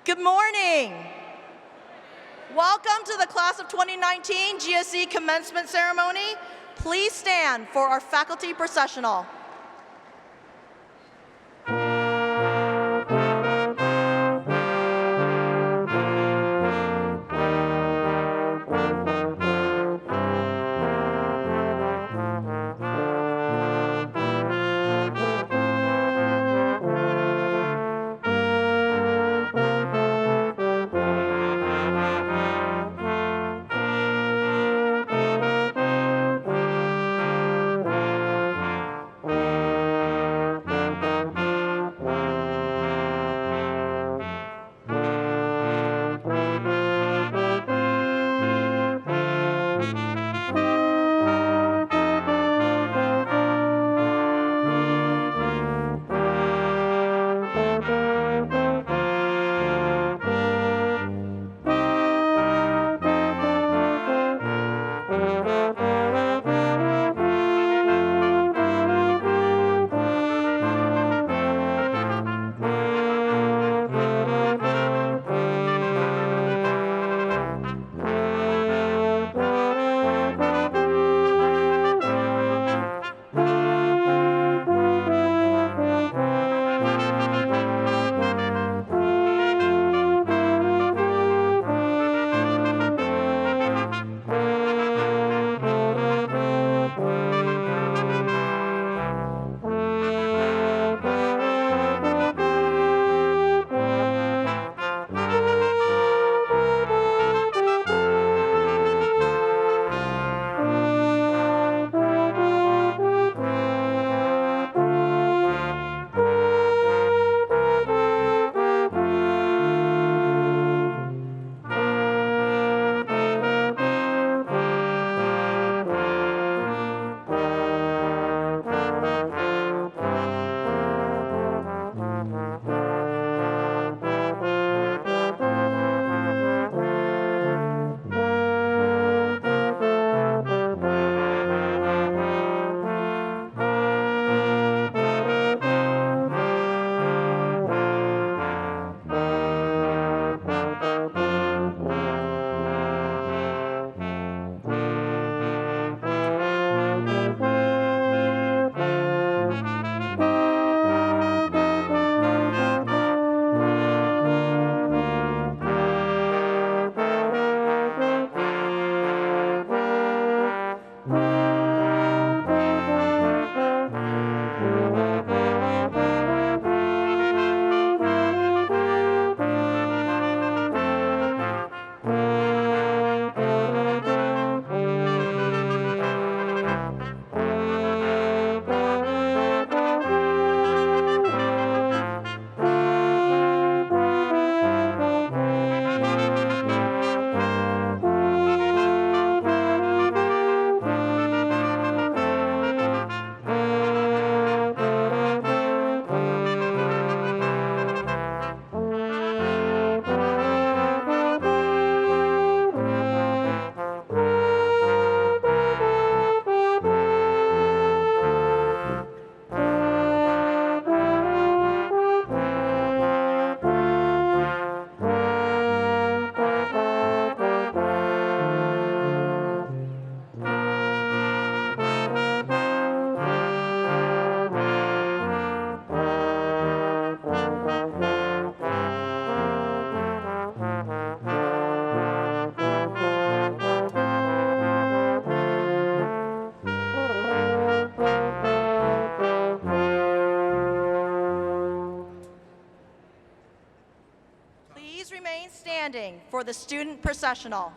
Good morning. Welcome to the Class of 2019 GSE Commencement Ceremony. Please stand for our faculty processional. Please remain standing for the student processional.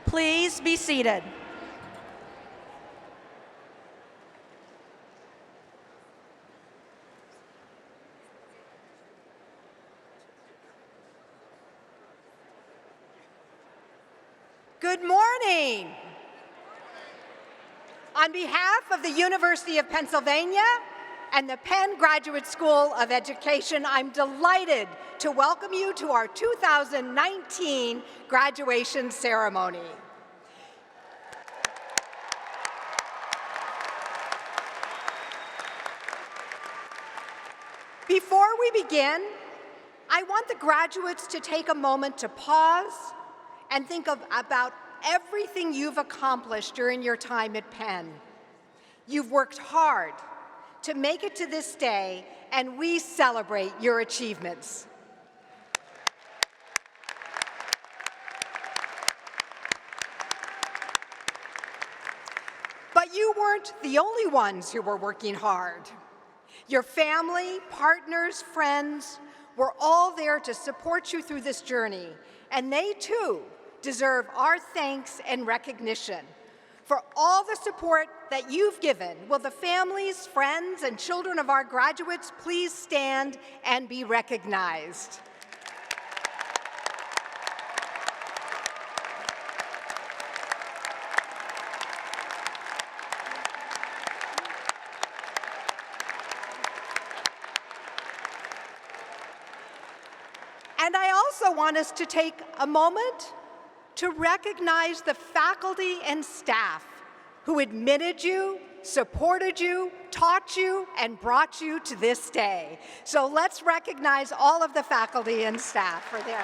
Please be seated. Good morning. On behalf of the University of Pennsylvania and the Penn Graduate School of Education, I'm delighted to welcome you to our 2019 graduation ceremony. Before we begin, I want the graduates to take a moment to pause and think about everything you've accomplished during your time at Penn. You've worked hard to make it to this day, and we celebrate your achievements. But you weren't the only ones who were working hard. Your family, partners, friends were all there to support you through this journey, and they too deserve our thanks and recognition for all the support that you've given. Will the families, friends, and children of our graduates please stand and be recognized? And I also want us to take a moment to recognize the faculty and staff who admitted you, supported you, taught you, and brought you to this day. So let's recognize all of the faculty and staff for their.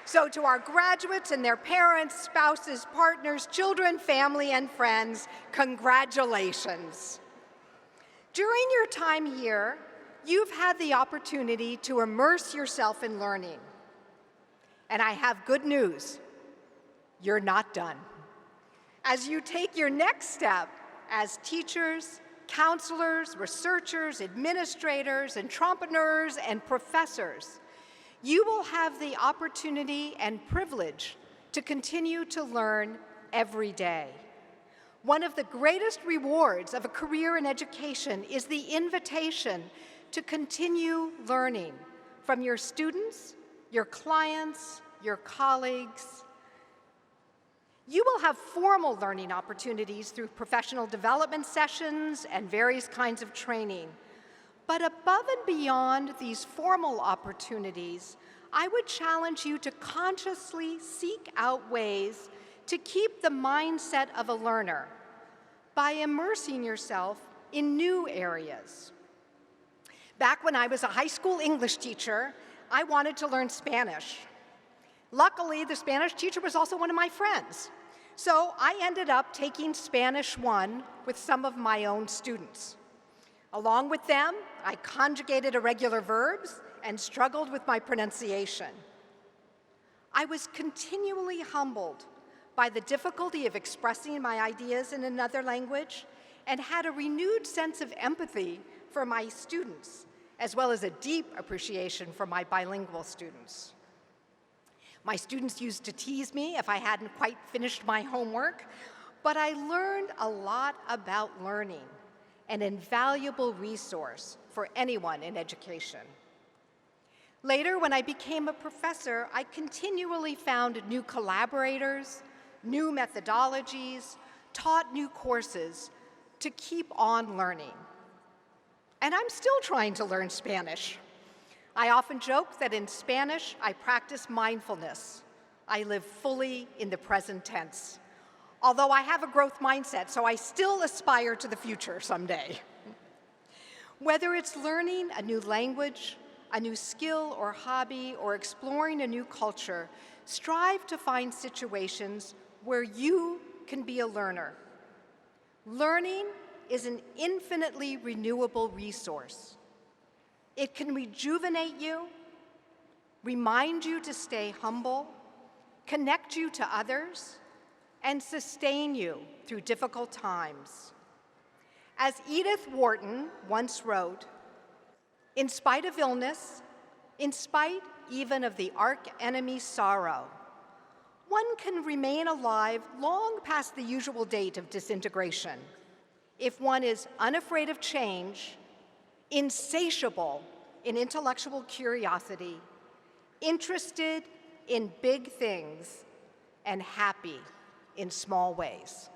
So to our graduates and their parents, spouses, partners, children, family, and friends, congratulations. During your time here, you've had the opportunity to immerse yourself in learning. And I have good news. You're not done. As you take your next step as teachers, counselors, researchers, administrators, entrepreneurs, and professors, you will have the opportunity and privilege to continue to learn every day. One of the greatest rewards of a career in education is the invitation to continue learning from your students, your clients, your colleagues. You will have formal learning opportunities through professional development sessions and various kinds of training. But above and beyond these formal opportunities, I would challenge you to consciously seek out ways to keep the mindset of a learner by immersing yourself in new areas. Back when I was a high school English teacher, I wanted to learn Spanish. Luckily, the Spanish teacher was also one of my friends. So I ended up taking Spanish 1 with some of my own students. Along with them, I conjugated irregular verbs and struggled with my pronunciation. I was continually humbled by the difficulty of expressing my ideas in another language and had a renewed sense of empathy for my students, as well as a deep appreciation for my bilingual students. My students used to tease me if I hadn't quite finished my homework, but I learned a lot about learning, an invaluable resource for anyone in education. Later, when I became a professor, I continually found new collaborators, new methodologies, taught new courses to keep on learning. And I'm still trying to learn Spanish. I often joke that in Spanish, I practice mindfulness. I live fully in the present tense. Although I have a growth mindset, so I still aspire to the future someday. Whether it's learning a new language, a new skill or hobby, or exploring a new culture, strive to find situations where you can be a learner. Learning is an infinitely renewable resource. It can rejuvenate you, remind you to stay humble, connect you to others, and sustain you through difficult times. As Edith Wharton once wrote, in spite of illness, in spite even of the arch-enemy's sorrow, one can remain alive long past the usual date of disintegration if one is unafraid of change, insatiable in intellectual curiosity, interested in big things, and happy in small ways.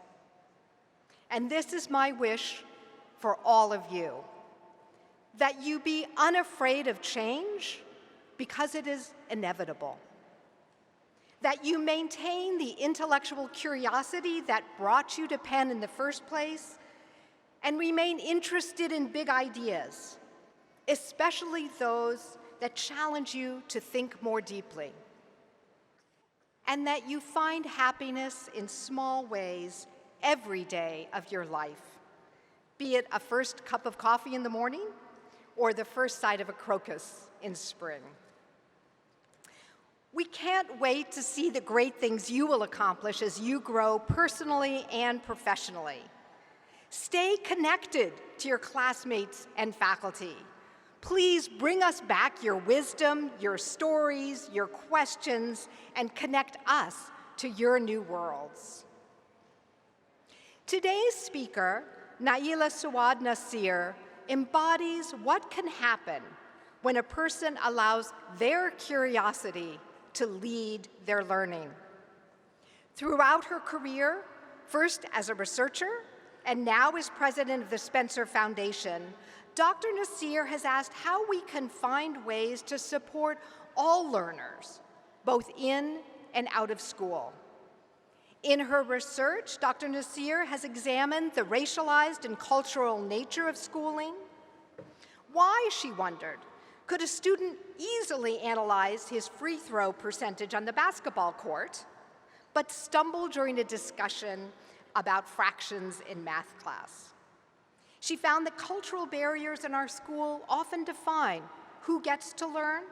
And this is my wish for all of you, that you be unafraid of change because it is inevitable, that you maintain the intellectual curiosity that brought you to Penn in the first place, and remain interested in big ideas, especially those that challenge you to think more deeply, and that you find happiness in small ways every day of your life, be it a first cup of coffee in the morning or the first sight of a crocus in spring. We can't wait to see the great things you will accomplish as you grow personally and professionally. Stay connected to your classmates and faculty. Please bring us back your wisdom, your stories, your questions, and connect us to your new worlds. Today's speaker, Naila Suad Nasir, embodies what can happen when a person allows their curiosity to lead their learning. Throughout her career, first as a researcher and now as president of the Spencer Foundation, Dr. Nasir has asked how we can find ways to support all learners, both in and out of school. In her research, Dr. Nasir has examined the racialized and cultural nature of schooling. Why, she wondered, could a student easily analyze his free throw percentage on the basketball court, but stumble during a discussion about fractions in math class? She found that cultural barriers in our school often define who gets to learn,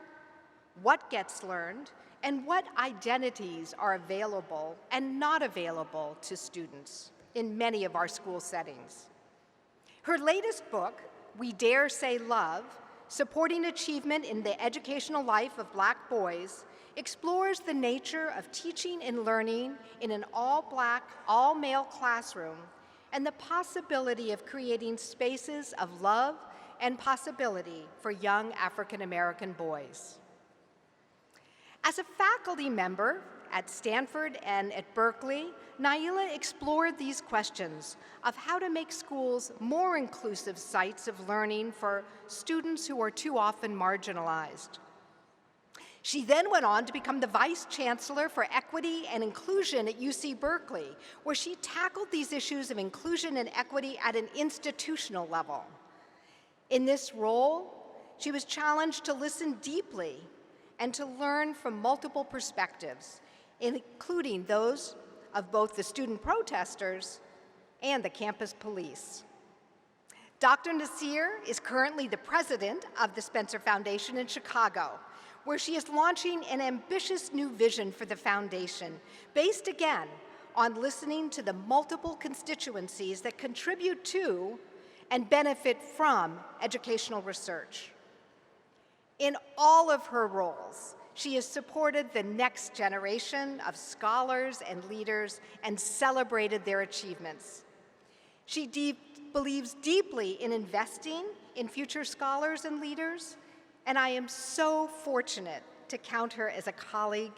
what gets learned, and what identities are available and not available to students in many of our school settings. Her latest book, We Dare Say Love, Supporting Achievement in the Educational Life of Black Boys, explores the nature of teaching and learning in an all-Black, all-male classroom and the possibility of creating spaces of love and possibility for young African American boys. As a faculty member at Stanford and at Berkeley, Naila explored these questions of how to make schools more inclusive sites of learning for students who are too often marginalized. She then went on to become the Vice Chancellor for Equity and Inclusion at UC Berkeley, where she tackled these issues of inclusion and equity at an institutional level. In this role, she was challenged to listen deeply and to learn from multiple perspectives, including those of both the student protesters and the campus police. Dr. Nasir is currently the president of the Spencer Foundation in Chicago, where she is launching an ambitious new vision for the foundation, based again on listening to the multiple constituencies that contribute to and benefit from educational research. In all of her roles, she has supported the next generation of scholars and leaders and celebrated their achievements. She believes deeply in investing in future scholars and leaders, and I am so fortunate to count her as a colleague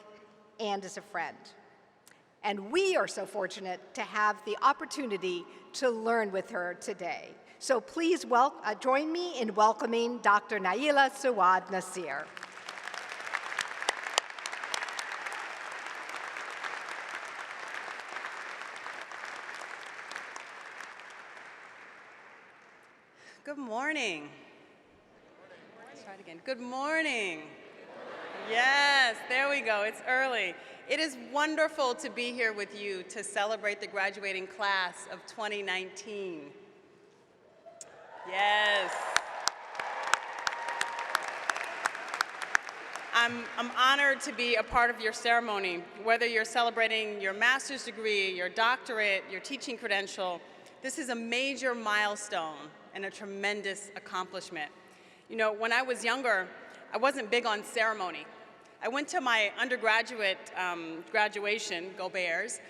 and as a friend. And we are so fortunate to have the opportunity to learn with her today. So please join me in welcoming Dr. Naila Suad Nasir. Good morning. Let's try it again. Good morning. Yes, there we go. It's early. It is wonderful to be here with you to celebrate the graduating class of 2019. Yes. I'm honored to be a part of your ceremony, whether you're celebrating your master's degree, your doctorate, your teaching credential. This is a major milestone and a tremendous accomplishment. You know, when I was younger, I wasn't big on ceremony. I went to my undergraduate graduation, go Bears,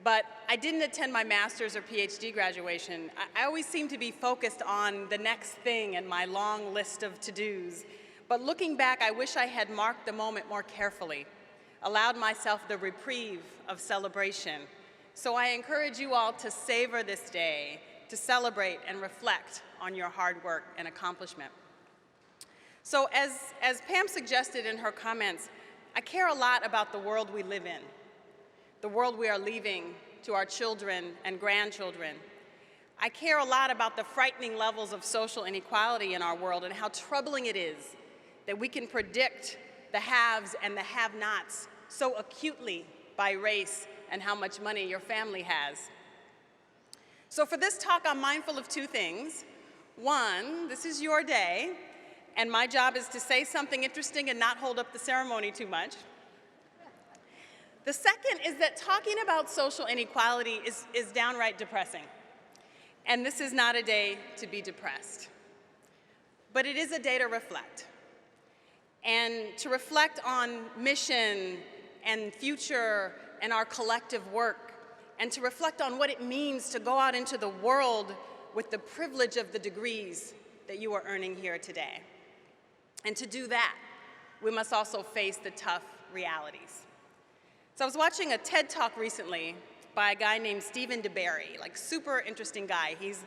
but I didn't attend my master's or PhD graduation. I always seemed to be focused on the next thing and my long list of to-dos. But looking back, I wish I had marked the moment more carefully, allowed myself the reprieve of celebration. So I encourage you all to savor this day, to celebrate and reflect on your hard work and accomplishment. So as Pam suggested in her comments, I care a lot about the world we live in, the world we are leaving to our children and grandchildren. I care a lot about the frightening levels of social inequality in our world and how troubling it is that we can predict the haves and the have-nots so acutely by race and how much money your family has. So for this talk, I'm mindful of two things. One, this is your day, and my job is to say something interesting and not hold up the ceremony too much. The second is that talking about social inequality is downright depressing. And this is not a day to be depressed. But it is a day to reflect. And to reflect on mission and future and our collective work, and to reflect on what it means to go out into the world with the privilege of the degrees that you are earning here today. And to do that, we must also face the tough realities. So I was watching a TED Talk recently by a guy named Stephen DeBerry, like super interesting guy. He's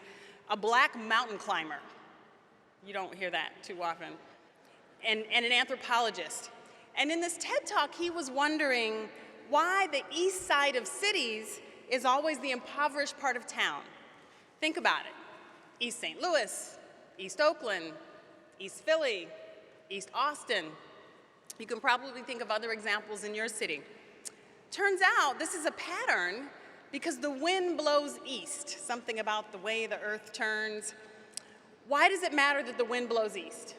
a Black mountain climber. You don't hear that too often. And an anthropologist. And in this TED Talk, he was wondering why the east side of cities is always the impoverished part of town. Think about it. East St. Louis, East Oakland, East Philly, East Austin. You can probably think of other examples in your city. Turns out this is a pattern because the wind blows east, something about the way the earth turns. Why does it matter that the wind blows east?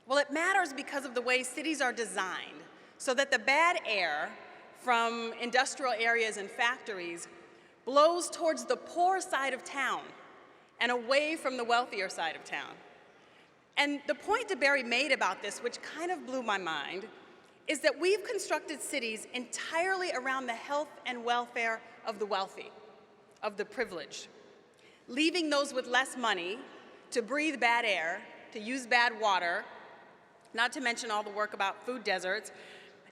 Well, it matters because of the way cities are designed so that the bad air from industrial areas and factories blows towards the poor side of town and away from the wealthier side of town. And the point DeBerry made about this, which kind of blew my mind, is that we've constructed cities entirely around the health and welfare of the wealthy, of the privileged, leaving those with less money to breathe bad air, to use bad water, not to mention all the work about food deserts.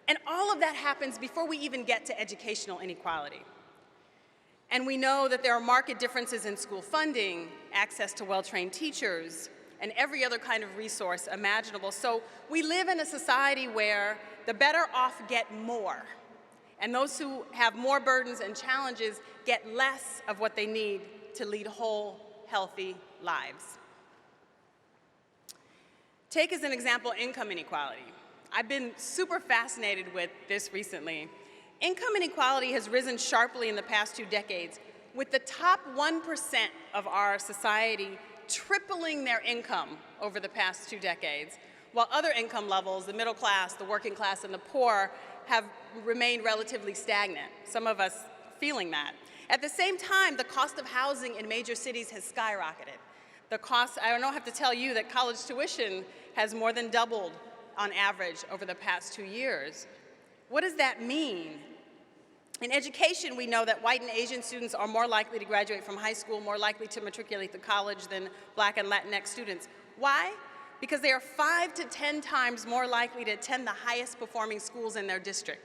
And all of that happens before we even get to educational inequality. And we know that there are marked differences in school funding, access to well-trained teachers, and every other kind of resource imaginable. So we live in a society where the better off get more, and those who have more burdens and challenges get less of what they need to lead whole, healthy lives. Take as an example income inequality. I've been super fascinated with this recently. Income inequality has risen sharply in the past 2 decades, with the top 1% of our society tripling their income over the past 2 decades, while other income levels, the middle class, the working class, and the poor, have remained relatively stagnant, some of us feeling that. At the same time, the cost of housing in major cities has skyrocketed. The cost, I don't have to tell you that college tuition has more than doubled on average over the past 2 years. What does that mean? In education, we know that white and Asian students are more likely to graduate from high school, more likely to matriculate to college than Black and Latinx students. Why? Because they are 5 to 10 times more likely to attend the highest performing schools in their district.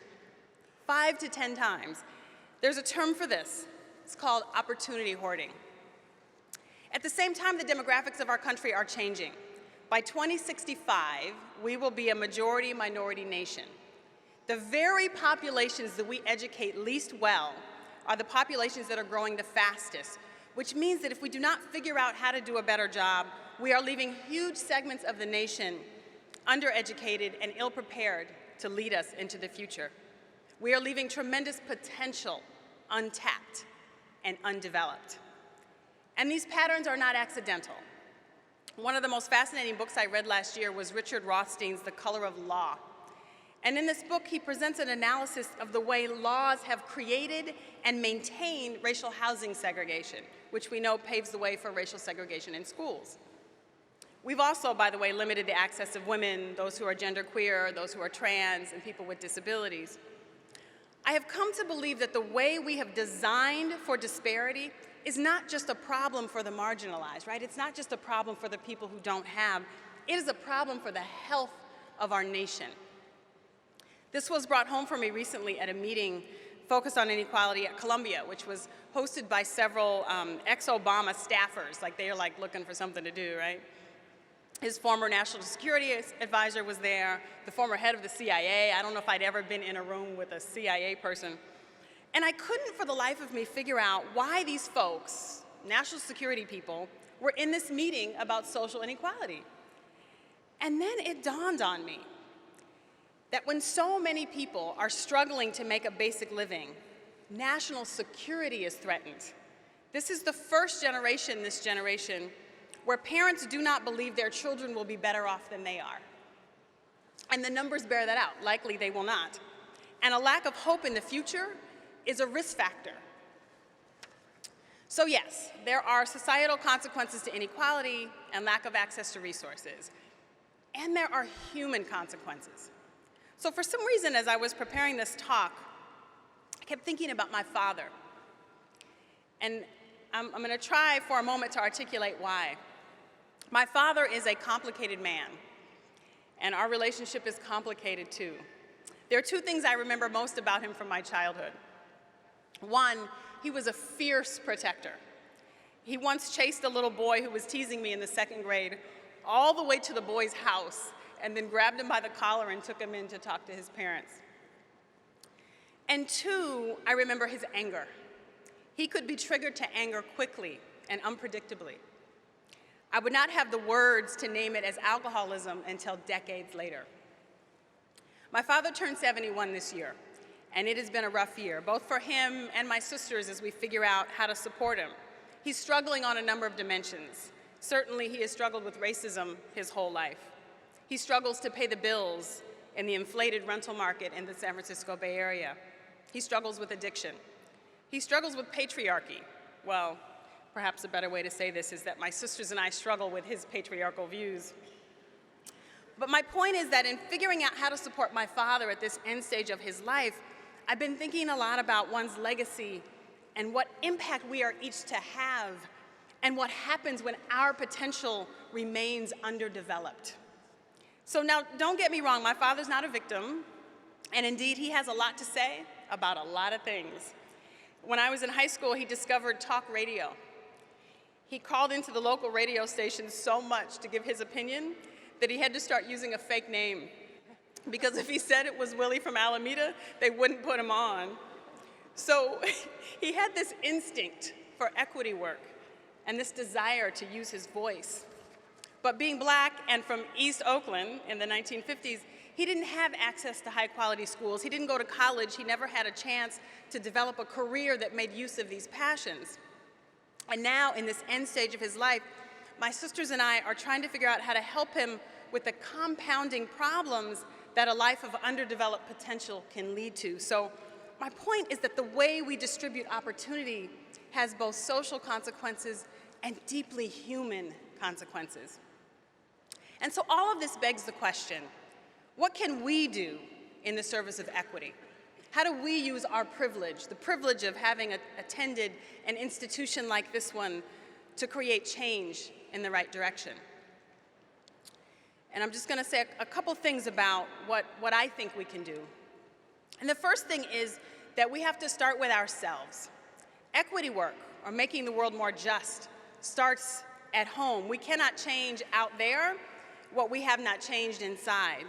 5 to 10 times. There's a term for this. It's called opportunity hoarding. At the same time, the demographics of our country are changing. By 2065, we will be a majority-minority nation. The very populations that we educate least well are the populations that are growing the fastest, which means that if we do not figure out how to do a better job, we are leaving huge segments of the nation undereducated and ill-prepared to lead us into the future. We are leaving tremendous potential untapped and undeveloped. And these patterns are not accidental. One of the most fascinating books I read last year was Richard Rothstein's The Color of Law. And in this book, he presents an analysis of the way laws have created and maintained racial housing segregation, which we know paves the way for racial segregation in schools. We've also, by the way, limited the access of women, those who are genderqueer, those who are trans, and people with disabilities. I have come to believe that the way we have designed for disparity is not just a problem for the marginalized, right? It's not just a problem for the people who don't have. It is a problem for the health of our nation. This was brought home for me recently at a meeting focused on inequality at Columbia, which was hosted by several ex-Obama staffers, like they are like looking for something to do, right? His former national security advisor was there, the former head of the CIA. I don't know if I'd ever been in a room with a CIA person. And I couldn't for the life of me figure out why these folks, national security people, were in this meeting about social inequality. And then it dawned on me that when so many people are struggling to make a basic living, national security is threatened. This is the first generation, this generation, where parents do not believe their children will be better off than they are. And the numbers bear that out. Likely they will not. And a lack of hope in the future is a risk factor. So yes, there are societal consequences to inequality and lack of access to resources. And there are human consequences. So for some reason, as I was preparing this talk, I kept thinking about my father. And I'm going to try for a moment to articulate why. My father is a complicated man, and our relationship is complicated too. There are 2 things I remember most about him from my childhood. One, he was a fierce protector. He once chased a little boy who was teasing me in the 2nd grade all the way to the boy's house and then grabbed him by the collar and took him in to talk to his parents. And 2, I remember his anger. He could be triggered to anger quickly and unpredictably. I would not have the words to name it as alcoholism until decades later. My father turned 71 this year, and it has been a rough year, both for him and my sisters as we figure out how to support him. He's struggling on a number of dimensions. Certainly, he has struggled with racism his whole life. He struggles to pay the bills in the inflated rental market in the San Francisco Bay Area. He struggles with addiction. He struggles with patriarchy. Well, perhaps a better way to say this is that my sisters and I struggle with his patriarchal views. But my point is that in figuring out how to support my father at this end stage of his life, I've been thinking a lot about one's legacy and what impact we are each to have and what happens when our potential remains underdeveloped. So now, don't get me wrong, my father's not a victim, and indeed he has a lot to say about a lot of things. When I was in high school, he discovered talk radio. He called into the local radio station so much to give his opinion that he had to start using a fake name, because if he said it was Willie from Alameda, they wouldn't put him on. So he had this instinct for equity work and this desire to use his voice. But being black and from East Oakland in the 1950s, he didn't have access to high-quality schools. He didn't go to college. He never had a chance to develop a career that made use of these passions. And now, in this end stage of his life, my sisters and I are trying to figure out how to help him with the compounding problems that a life of underdeveloped potential can lead to. So my point is that the way we distribute opportunity has both social consequences and deeply human consequences. And so all of this begs the question, what can we do in the service of equity? How do we use our privilege, the privilege of having attended an institution like this one, to create change in the right direction? And I'm just going to say a couple things about what I think we can do. And the first thing is that we have to start with ourselves. Equity work, or making the world more just, starts at home. We cannot change out there what we have not changed inside.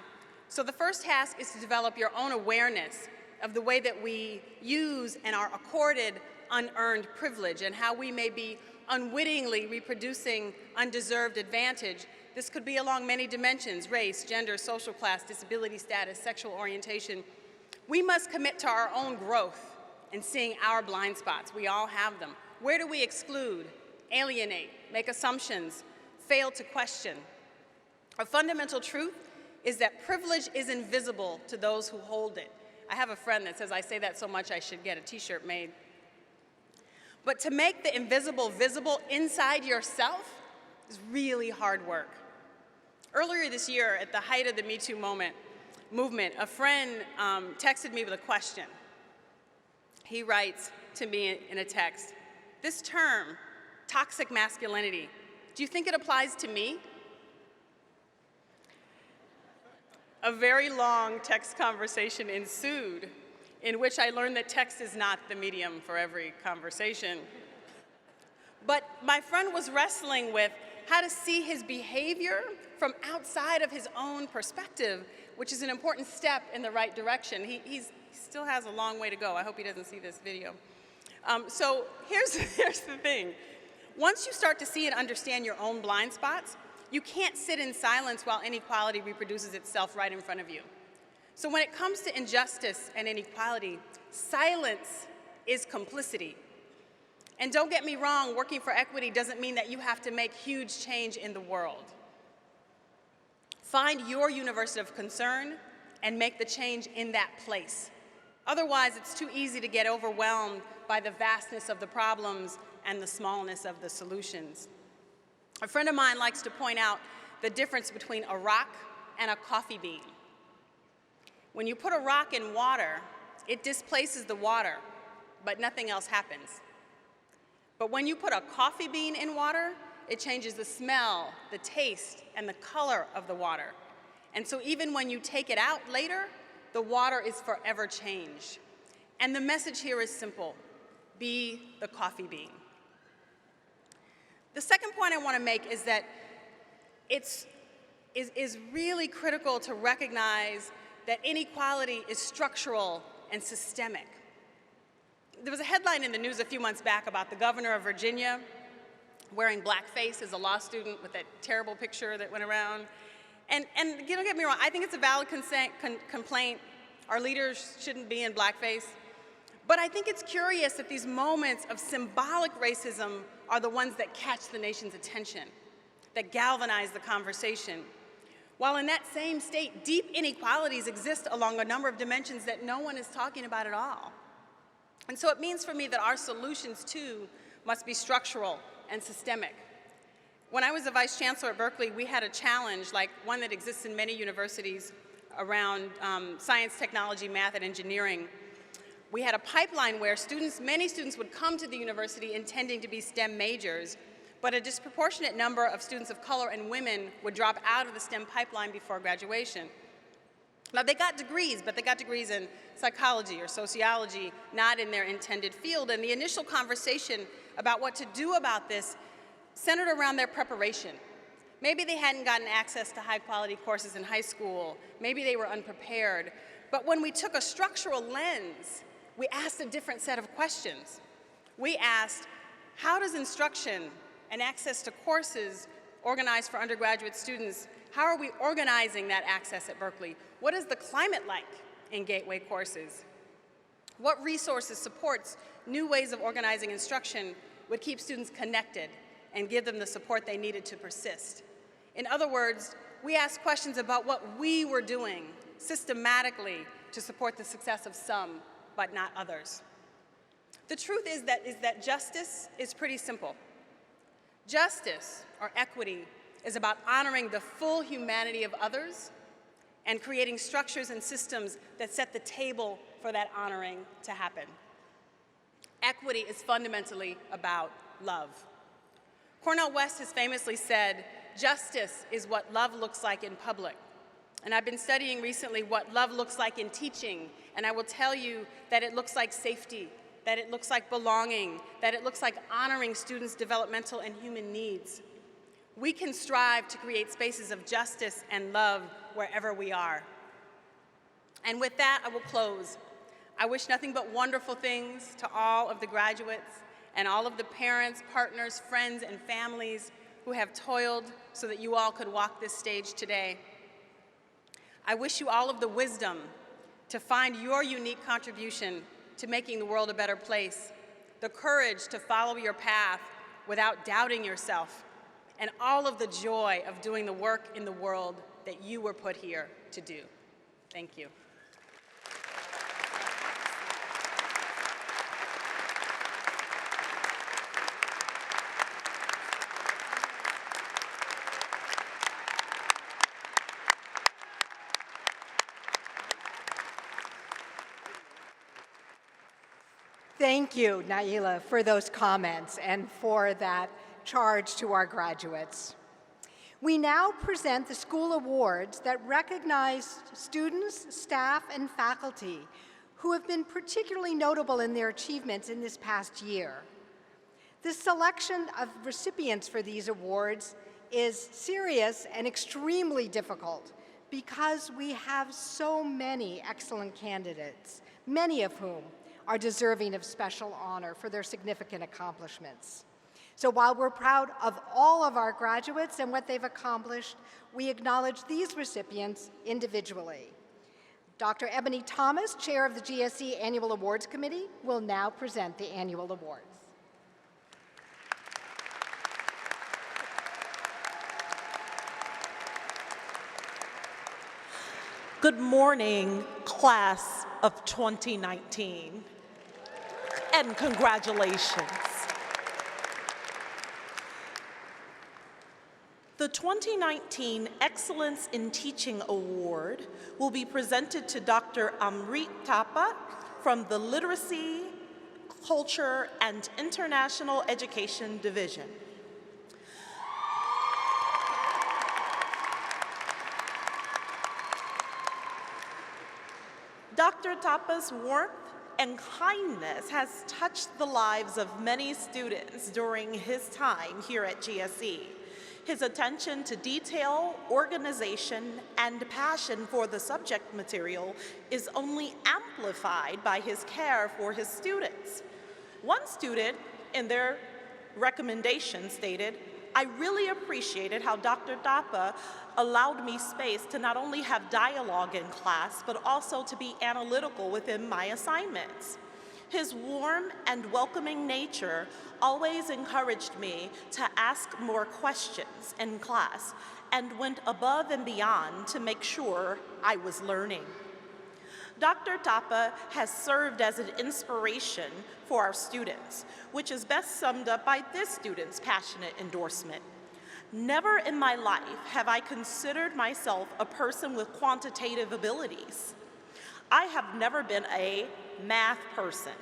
So the first task is to develop your own awareness of the way that we use and are accorded unearned privilege and how we may be unwittingly reproducing undeserved advantage. This could be along many dimensions: race, gender, social class, disability status, sexual orientation. We must commit to our own growth and seeing our blind spots. We all have them. Where do we exclude, alienate, make assumptions, fail to question? A fundamental truth is that privilege is invisible to those who hold it. I have a friend that says I say that so much I should get a t-shirt made. But to make the invisible visible inside yourself is really hard work. Earlier this year, at the height of the Me Too movement, a friend texted me with a question. He writes to me in a text, "This term, toxic masculinity, do you think it applies to me?" A very long text conversation ensued, in which I learned that text is not the medium for every conversation. But my friend was wrestling with how to see his behavior from outside of his own perspective, which is an important step in the right direction. He still has a long way to go. I hope he doesn't see this video. So here's the thing. Once you start to see and understand your own blind spots, you can't sit in silence while inequality reproduces itself right in front of you. So when it comes to injustice and inequality, silence is complicity. And don't get me wrong, working for equity doesn't mean that you have to make huge change in the world. Find your universe of concern and make the change in that place. Otherwise, it's too easy to get overwhelmed by the vastness of the problems and the smallness of the solutions. A friend of mine likes to point out the difference between a rock and a coffee bean. When you put a rock in water, it displaces the water, but nothing else happens. But when you put a coffee bean in water, it changes the smell, the taste, and the color of the water. And so even when you take it out later, the water is forever changed. And the message here is simple: be the coffee bean. The second point I want to make is that it's is really critical to recognize that inequality is structural and systemic. There was a headline in the news a few months back about the governor of Virginia wearing blackface as a law student with that terrible picture that went around. And don't get me wrong, I think it's a valid complaint. Our leaders shouldn't be in blackface. But I think it's curious that these moments of symbolic racism are the ones that catch the nation's attention, that galvanize the conversation. While in that same state, deep inequalities exist along a number of dimensions that no one is talking about at all. And so it means for me that our solutions, too, must be structural and systemic. When I was a vice chancellor at Berkeley, we had a challenge, like one that exists in many universities around science, technology, math, and engineering. We had a pipeline where many students would come to the university intending to be STEM majors, but a disproportionate number of students of color and women would drop out of the STEM pipeline before graduation. Now, they got degrees, but they got degrees in psychology or sociology, not in their intended field. And the initial conversation about what to do about this centered around their preparation. Maybe they hadn't gotten access to high-quality courses in high school. Maybe they were unprepared. But when we took a structural lens, we asked a different set of questions. We asked, how does instruction and access to courses organized for undergraduate students, how are we organizing that access at Berkeley? What is the climate like in gateway courses? What resources, supports, new ways of organizing instruction would keep students connected and give them the support they needed to persist? In other words, we asked questions about what we were doing systematically to support the success of some, but not others. The truth is that justice is pretty simple. Justice, or equity, is about honoring the full humanity of others and creating structures and systems that set the table for that honoring to happen. Equity is fundamentally about love. Cornel West has famously said, justice is what love looks like in public. And I've been studying recently what love looks like in teaching, and I will tell you that it looks like safety, that it looks like belonging, that it looks like honoring students' developmental and human needs. We can strive to create spaces of justice and love wherever we are. And with that, I will close. I wish nothing but wonderful things to all of the graduates and all of the parents, partners, friends, and families who have toiled so that you all could walk this stage today. I wish you all of the wisdom to find your unique contribution to making the world a better place, the courage to follow your path without doubting yourself, and all of the joy of doing the work in the world that you were put here to do. Thank you. Thank you, Naila, for those comments and for that charge to our graduates. We now present the school awards that recognize students, staff, and faculty who have been particularly notable in their achievements in this past year. The selection of recipients for these awards is serious and extremely difficult because we have so many excellent candidates, many of whom are deserving of special honor for their significant accomplishments. So while we're proud of all of our graduates and what they've accomplished, we acknowledge these recipients individually. Dr. Ebony Thomas, chair of the GSE Annual Awards Committee, will now present the annual awards. Good morning, class of 2019, and congratulations. The 2019 Excellence in Teaching Award will be presented to Dr. Amrit Thapa from the Literacy, Culture, and International Education Division. Dr. Thapa's warmth and kindness has touched the lives of many students during his time here at GSE. His attention to detail, organization, and passion for the subject material is only amplified by his care for his students. One student, in their recommendation, stated, "I really appreciated how Dr. Thapa allowed me space to not only have dialogue in class, but also to be analytical within my assignments. His warm and welcoming nature always encouraged me to ask more questions in class and went above and beyond to make sure I was learning." Dr. Thapa has served as an inspiration for our students, which is best summed up by this student's passionate endorsement. "Never in my life have I considered myself a person with quantitative abilities. I have never been a math person.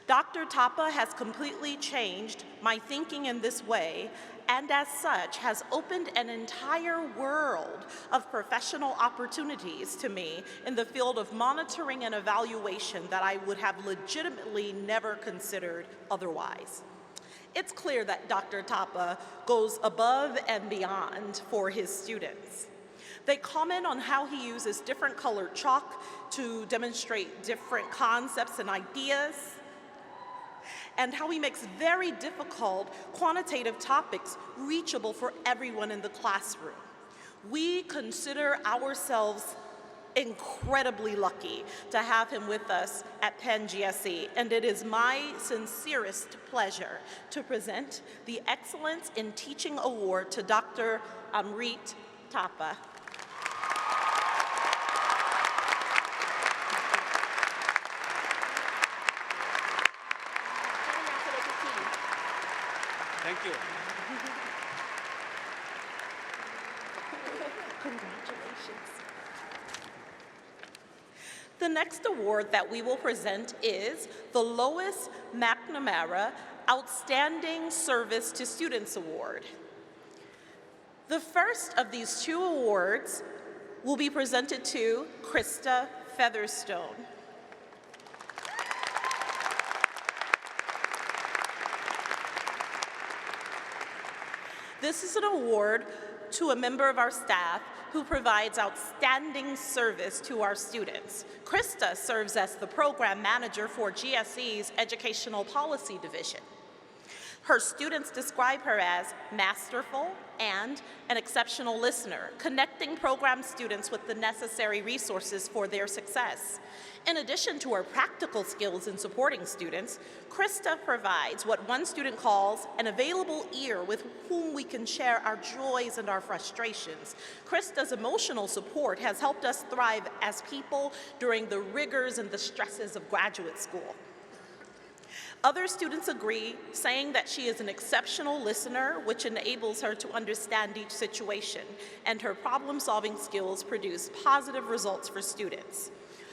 Dr. Thapa has completely changed my thinking in this way, and as such has opened an entire world of professional opportunities to me in the field of monitoring and evaluation that I would have legitimately never considered otherwise." It's clear that Dr. Thapa goes above and beyond for his students. They comment on how he uses different colored chalk to demonstrate different concepts and ideas, and how he makes very difficult quantitative topics reachable for everyone in the classroom. We consider ourselves incredibly lucky to have him with us at Penn GSE, and it is my sincerest pleasure to present the Excellence in Teaching Award to Dr. Amrit Thapa. Thank you. Congratulations. The next award that we will present is the Lois McNamara Outstanding Service to Students Award. The first of these two awards will be presented to Krista Featherstone. This is an award to a member of our staff who provides outstanding service to our students. Krista serves as the program manager for GSE's Educational Policy Division. Her students describe her as masterful and an exceptional listener, connecting program students with the necessary resources for their success. In addition to her practical skills in supporting students, Krista provides what one student calls an available ear with whom we can share our joys and our frustrations. Krista's emotional support has helped us thrive as people during the rigors and the stresses of graduate school. Other students agree, saying that she is an exceptional listener, which enables her to understand each situation, and her problem-solving skills produce positive results for students.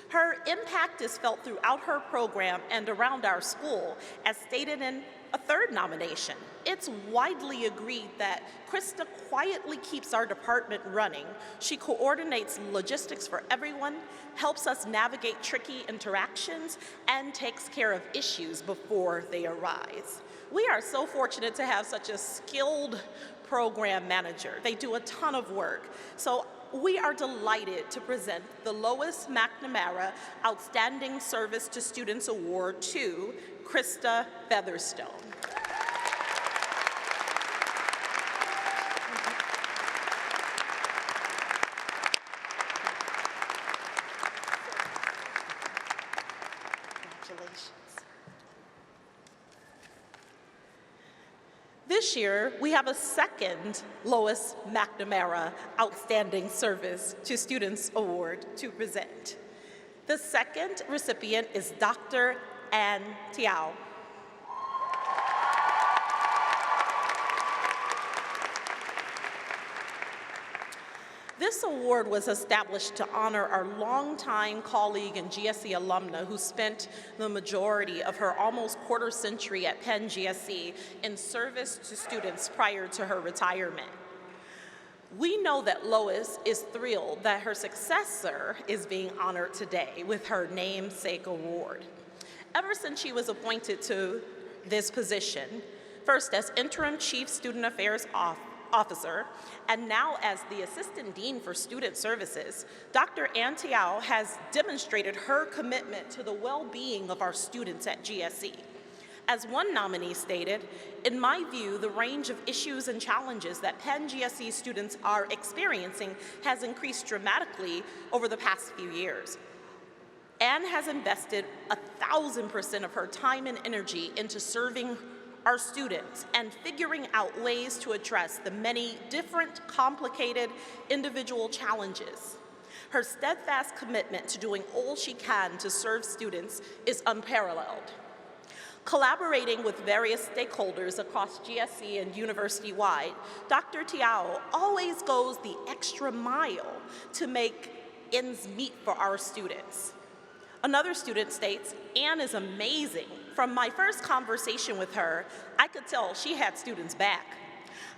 Her impact is felt throughout her program and around our school, as stated in a third nomination. It's widely agreed that Krista quietly keeps our department running. She coordinates logistics for everyone, helps us navigate tricky interactions, and takes care of issues before they arise. We are so fortunate to have such a skilled program manager. They do a ton of work. So we are delighted to present the Lois McNamara Outstanding Service to Students Award to Krista Featherstone. Congratulations. This year, we have a second Lois McNamara Outstanding Service to Students Award to present. The second recipient is Dr. Ann Tiao. This award was established to honor our longtime colleague and GSE alumna who spent the majority of her almost quarter century at Penn GSE in service to students prior to her retirement. We know that Lois is thrilled that her successor is being honored today with her namesake award. Ever since she was appointed to this position, first as Interim Chief Student Affairs Officer, and now as the Assistant Dean for Student Services, Dr. Ann Tiao has demonstrated her commitment to the well-being of our students at GSE. As one nominee stated, in my view, the range of issues and challenges that Penn GSE students are experiencing has increased dramatically over the past few years. Anne has invested 1,000% of her time and energy into serving our students and figuring out ways to address the many different, complicated individual challenges. Her steadfast commitment to doing all she can to serve students is unparalleled. Collaborating with various stakeholders across GSE and university-wide, Dr. Tiao always goes the extra mile to make ends meet for our students. Another student states, Anne is amazing. From my first conversation with her, I could tell she had students back.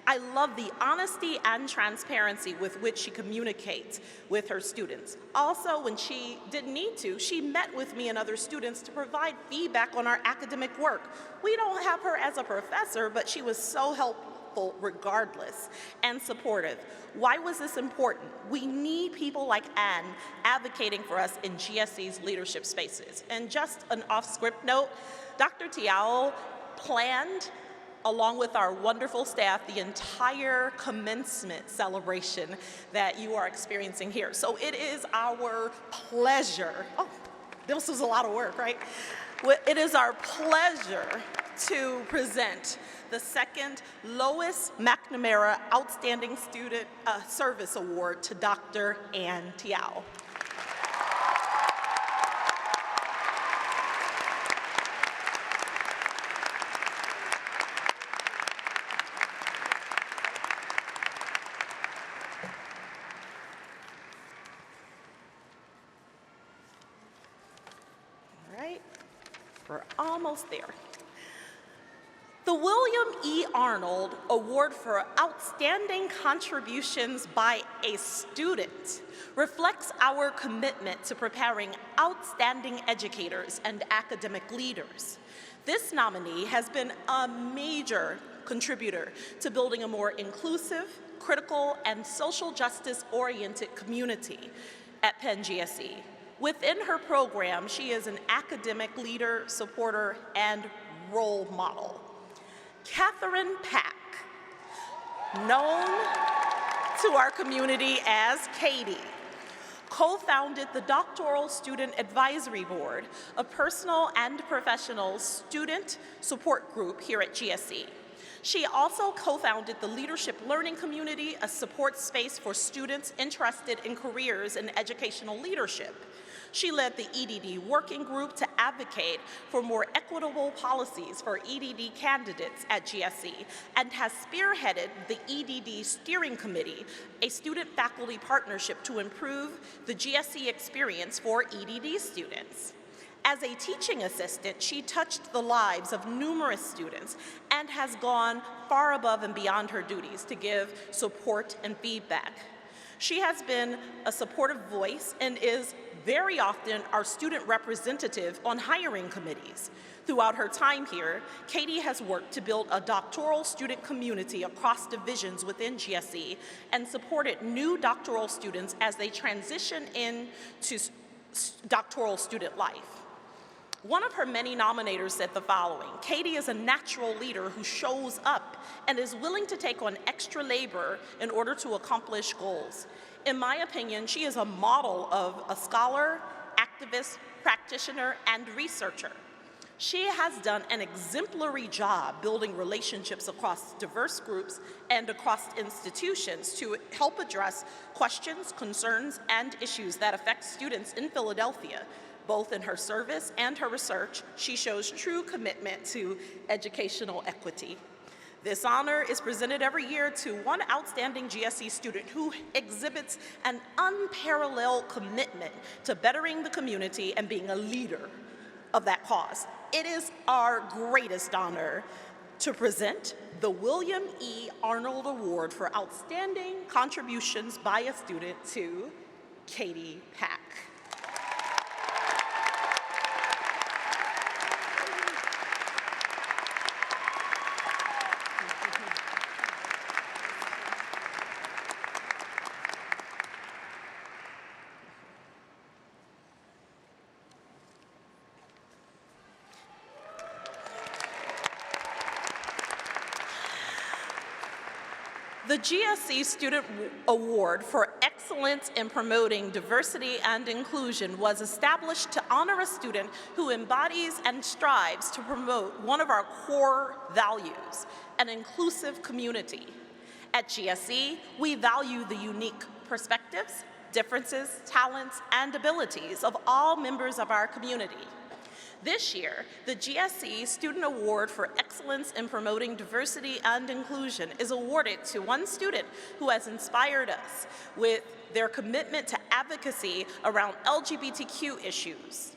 I love the honesty and transparency with which she communicates with her students. Also, when she didn't need to, she met with me and other students to provide feedback on our academic work. We don't have her as a professor, but she was so helpful regardless and supportive. Why was this important? We need people like Anne advocating for us in GSE's leadership spaces. And just an off-script note, Dr. Tiao planned, along with our wonderful staff, the entire commencement celebration that you are experiencing here. So it is our pleasure, oh, this was a lot of work, right? It is our pleasure to present the second Lois McNamara Outstanding Student Service Award to Dr. Ann Tiao. We're almost there. The William E. Arnold Award for Outstanding Contributions by a Student reflects our commitment to preparing outstanding educators and academic leaders. This nominee has been a major contributor to building a more inclusive, critical, and social justice-oriented community at Penn GSE. Within her program, she is an academic leader, supporter, and role model. Catherine Pack, known to our community as Katie, co-founded the Doctoral Student Advisory Board, a personal and professional student support group here at GSE. She also co-founded the Leadership Learning Community, a support space for students interested in careers in educational leadership. She led the EDD working group to advocate for more equitable policies for EDD candidates at GSE and has spearheaded the EDD Steering Committee, a student-faculty partnership to improve the GSE experience for EDD students. As a teaching assistant, she touched the lives of numerous students and has gone far above and beyond her duties to give support and feedback. She has been a supportive voice and is very often our student representative on hiring committees. Throughout her time here, Katie has worked to build a doctoral student community across divisions within GSE and supported new doctoral students as they transition into doctoral student life. One of her many nominators said the following: Katie is a natural leader who shows up and is willing to take on extra labor in order to accomplish goals. In my opinion, she is a model of a scholar, activist, practitioner, and researcher. She has done an exemplary job building relationships across diverse groups and across institutions to help address questions, concerns, and issues that affect students in Philadelphia. Both in her service and her research, she shows true commitment to educational equity. This honor is presented every year to one outstanding GSE student who exhibits an unparalleled commitment to bettering the community and being a leader of that cause. It is our greatest honor to present the William E. Arnold Award for Outstanding Contributions by a Student to Katie Pack. The GSE Student Award for Excellence in Promoting Diversity and Inclusion was established to honor a student who embodies and strives to promote one of our core values, an inclusive community. At GSE, we value the unique perspectives, differences, talents, and abilities of all members of our community. This year, the GSE Student Award for Excellence in Promoting Diversity and Inclusion is awarded to one student who has inspired us with their commitment to advocacy around LGBTQ issues.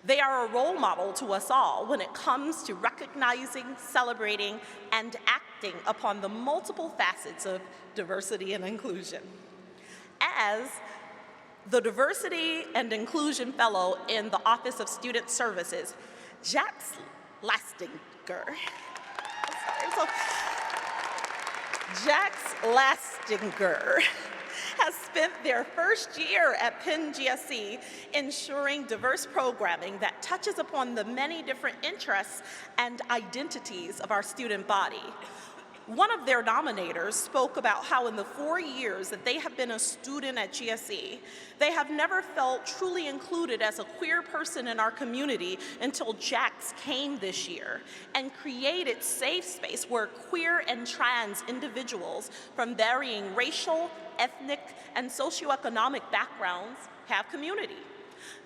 They are a role model to us all when it comes to recognizing, celebrating, and acting upon the multiple facets of diversity and inclusion. As the Diversity and Inclusion Fellow in the Office of Student Services, Jax Lastinger. Jax Lastinger has spent their first year at Penn GSE ensuring diverse programming that touches upon the many different interests and identities of our student body. One of their nominators spoke about how in the 4 years that they have been a student at GSE, they have never felt truly included as a queer person in our community until Jax came this year and created safe space where queer and trans individuals from varying racial, ethnic, and socioeconomic backgrounds have community.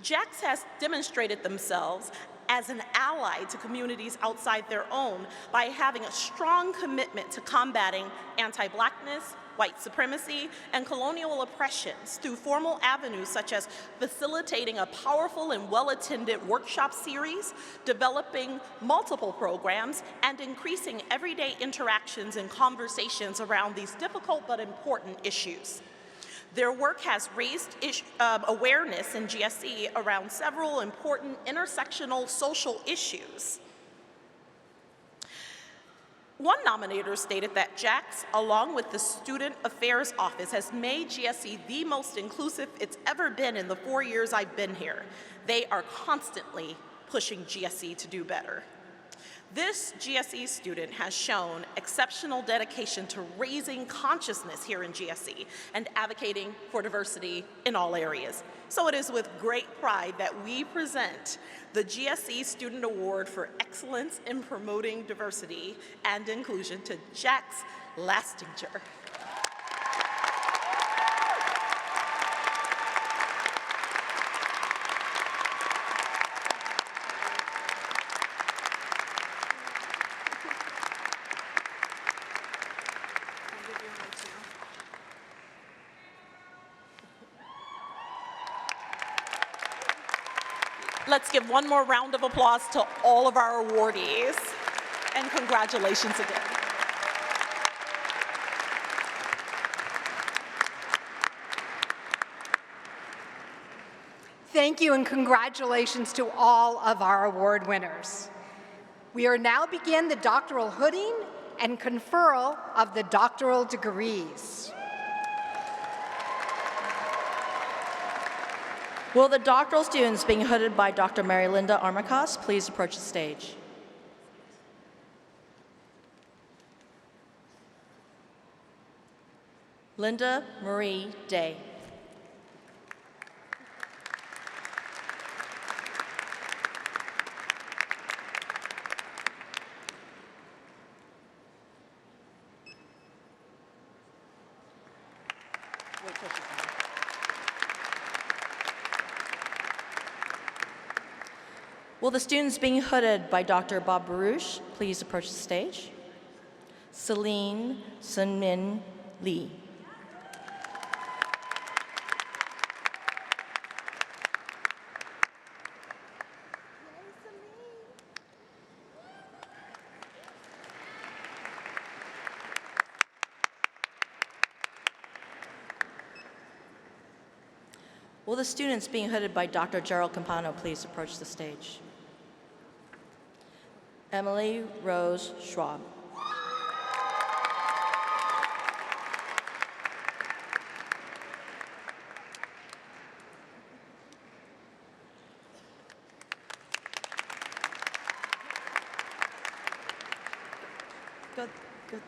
Jax has demonstrated themselves as an ally to communities outside their own by having a strong commitment to combating anti-Blackness, white supremacy, and colonial oppressions through formal avenues such as facilitating a powerful and well-attended workshop series, developing multiple programs, and increasing everyday interactions and conversations around these difficult but important issues. Their work has raised awareness in GSE around several important intersectional social issues. One nominator stated that Jax, along with the Student Affairs Office, has made GSE the most inclusive it's ever been in the 4 years I've been here. They are constantly pushing GSE to do better. This GSE student has shown exceptional dedication to raising consciousness here in GSE and advocating for diversity in all areas. So it is with great pride that we present the GSE Student Award for Excellence in Promoting Diversity and Inclusion to Jax Lastinger. Let's give one more round of applause to all of our awardees, and congratulations again. Thank you and congratulations to all of our award winners. We are now begin the doctoral hooding and conferral of the doctoral degrees. Will the doctoral students being hooded by Dr. Mary Linda Armacost please approach the stage? Linda Marie Day. Will the students being hooded by Dr. Bob Baruch please approach the stage? Celine Sunmin Lee. Will the students being hooded by Dr. Gerald Campano please approach the stage? Emily Rose Schwab. Good, good.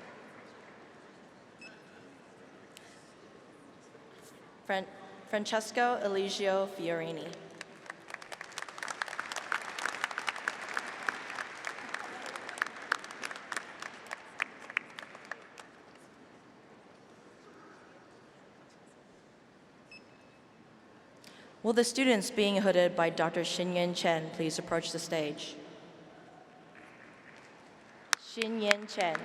Francesco Eligio Fiorini. Will the students being hooded by Dr. Xinyan Chen please approach the stage? Xinyan Chen.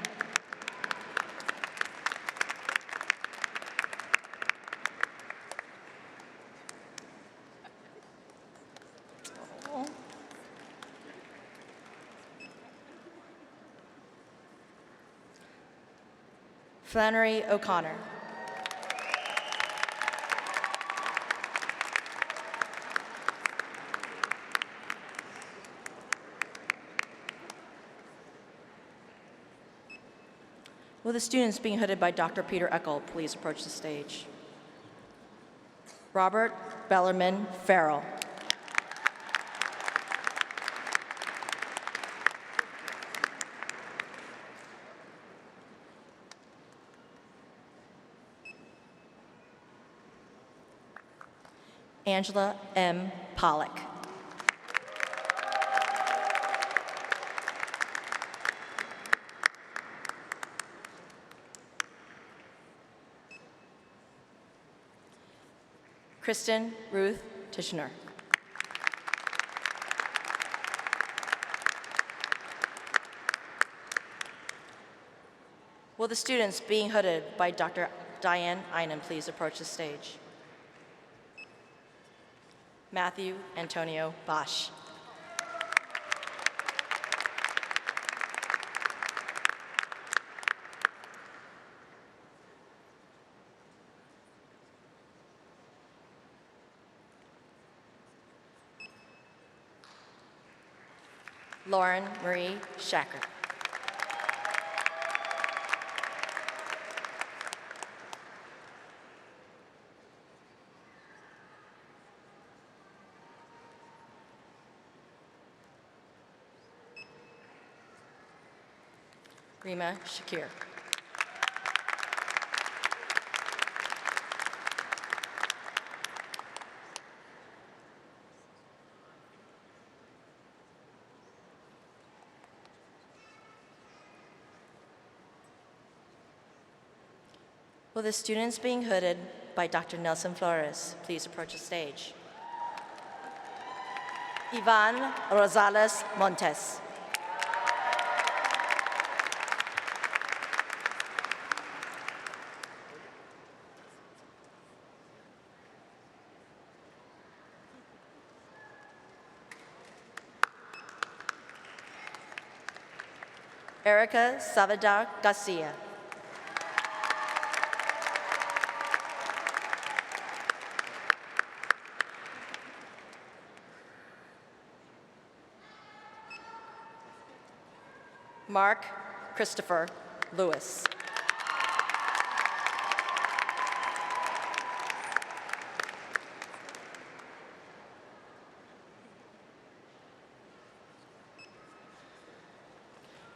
Flannery O'Connor. Will the students being hooded by Dr. Peter Eckel please approach the stage? Robert Bellarmine Farrell. Angela M. Pollock. Kristen Ruth Tishner. Will the students being hooded by Dr. Diane Einem please approach the stage? Matthew Antonio Bosch. Lauren Marie Shacker. Rima Shakir. Will the students being hooded by Dr. Nelson Flores please approach the stage? Ivan Rosales Montes. Erica Salvador Garcia. Mark Christopher Lewis.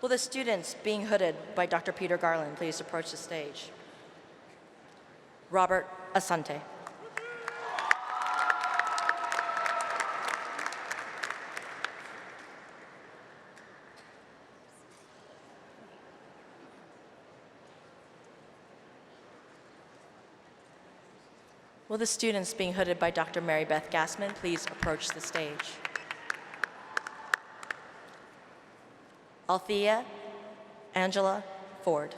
Will the students being hooded by Dr. Peter Garland please approach the stage? Robert Asante. Will the students being hooded by Dr. Mary Beth Gassman please approach the stage? Althea Angela Ford.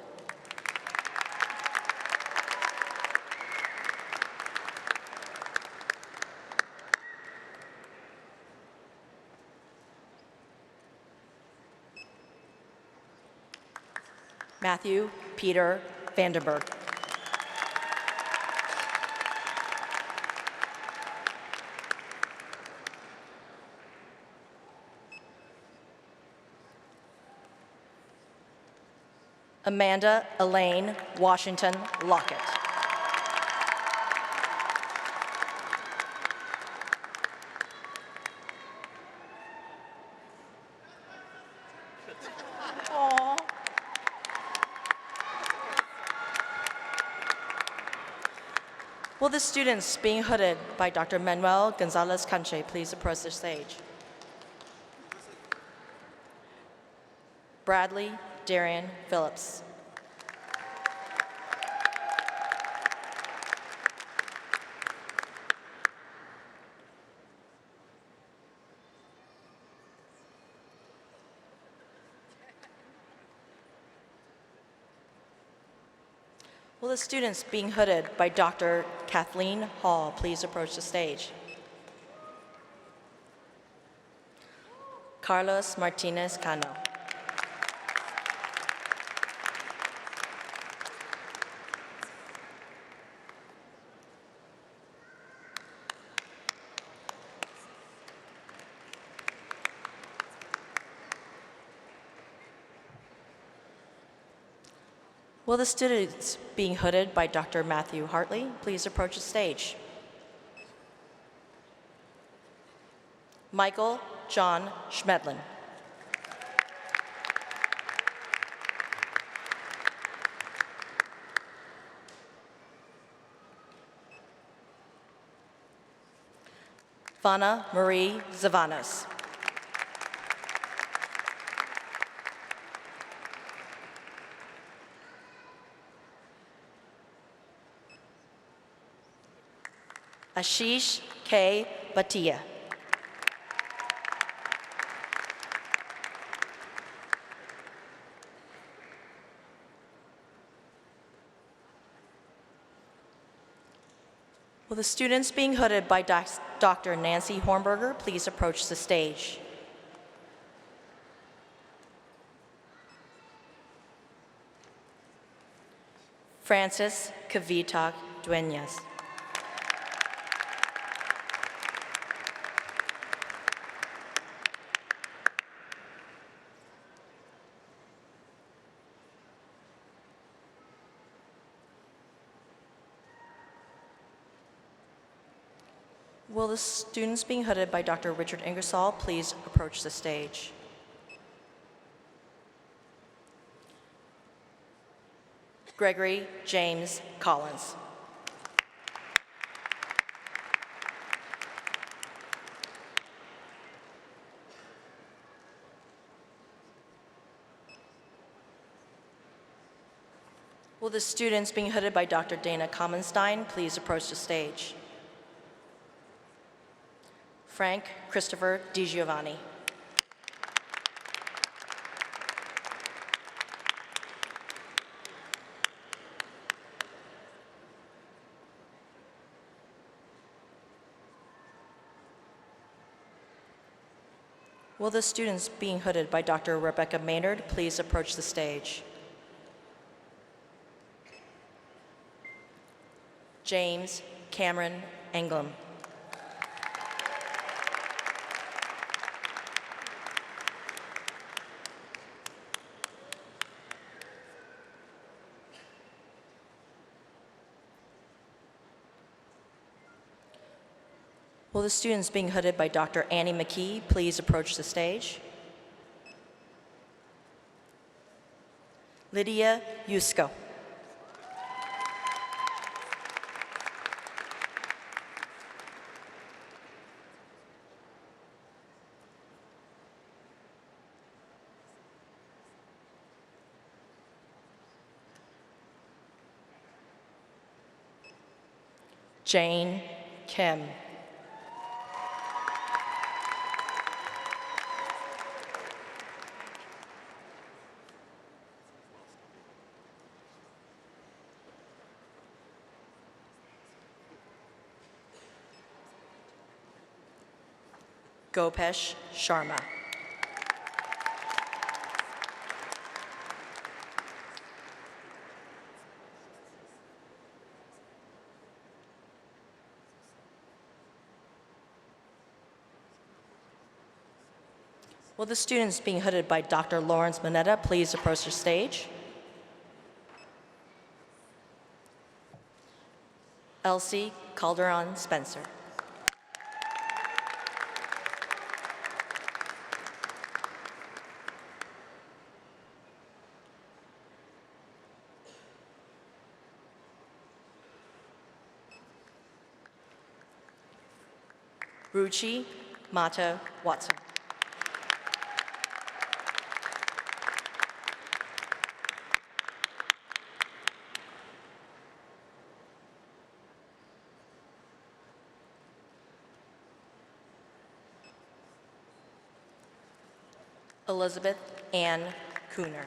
Matthew Peter Vandenberg. Amanda Elaine Washington Lockett. Aww. Will the students being hooded by Dr. Manuel Gonzalez Canche please approach the stage? Bradley Darian Phillips. Will the students being hooded by Dr. Kathleen Hall please approach the stage? Carlos Martinez Cano. Will the students being hooded by Dr. Matthew Hartley please approach the stage? Michael John Schmedlin. Vana Marie Zavanos. Ashish K. Bhatia. Will the students being hooded by Dr. Nancy Hornberger please approach the stage? Francis Kavita Duenas. Will the students being hooded by Dr. Richard Ingersoll please approach the stage? Gregory James Collins. Will the students being hooded by Dr. Dana Commenstein please approach the stage? Frank Christopher DiGiovanni. Will the students being hooded by Dr. Rebecca Maynard please approach the stage? James Cameron Englum. Will the students being hooded by Dr. Annie McKee please approach the stage? Lydia Yusko. Jane Kim. Gopesh Sharma. Will the students being hooded by Dr. Lawrence Mineta please approach the stage? Elsie Calderon Spencer. Ruchi Mata Watson. Elizabeth Ann Cooner.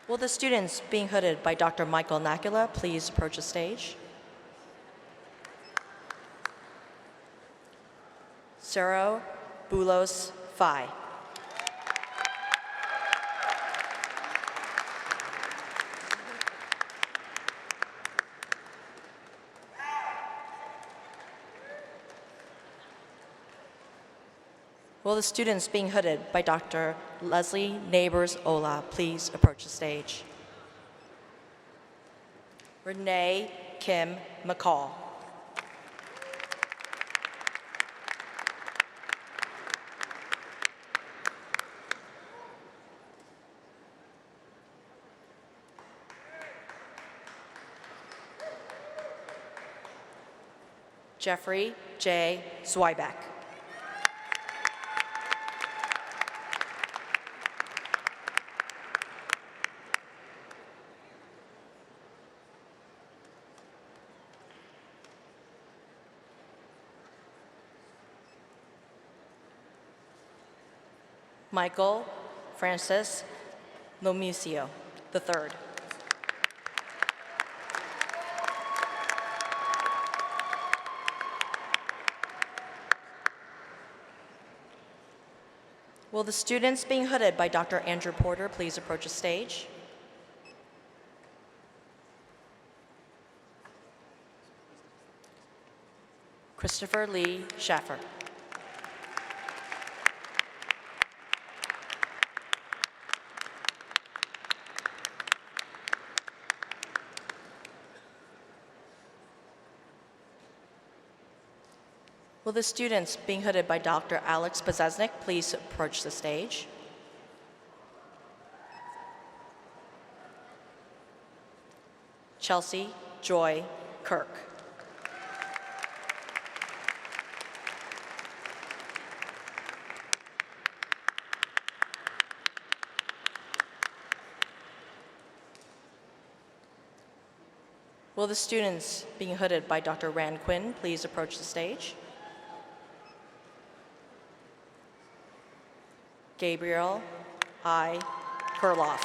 Will the students being hooded by Dr. Michael Nakula please approach the stage? Sero Bulos Phi. Will the students being hooded by Dr. Leslie Neighbors Ola please approach the stage? Renee Kim McCall. Jeffrey J. Zwybeck. Michael Francis Lomusio III. Will the students being hooded by Dr. Andrew Porter please approach the stage? Christopher Lee Schaffer. Will the students being hooded by Dr. Alex Bezesnik please approach the stage? Chelsea Joy Kirk. Will the students being hooded by Dr. Rand Quinn please approach the stage? Gabriel I. Kurloff.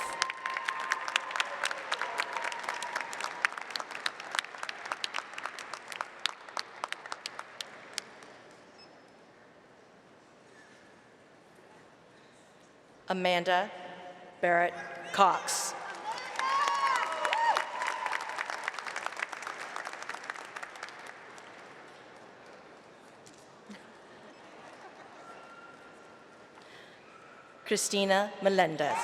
Amanda Barrett Cox. Christina Melendez.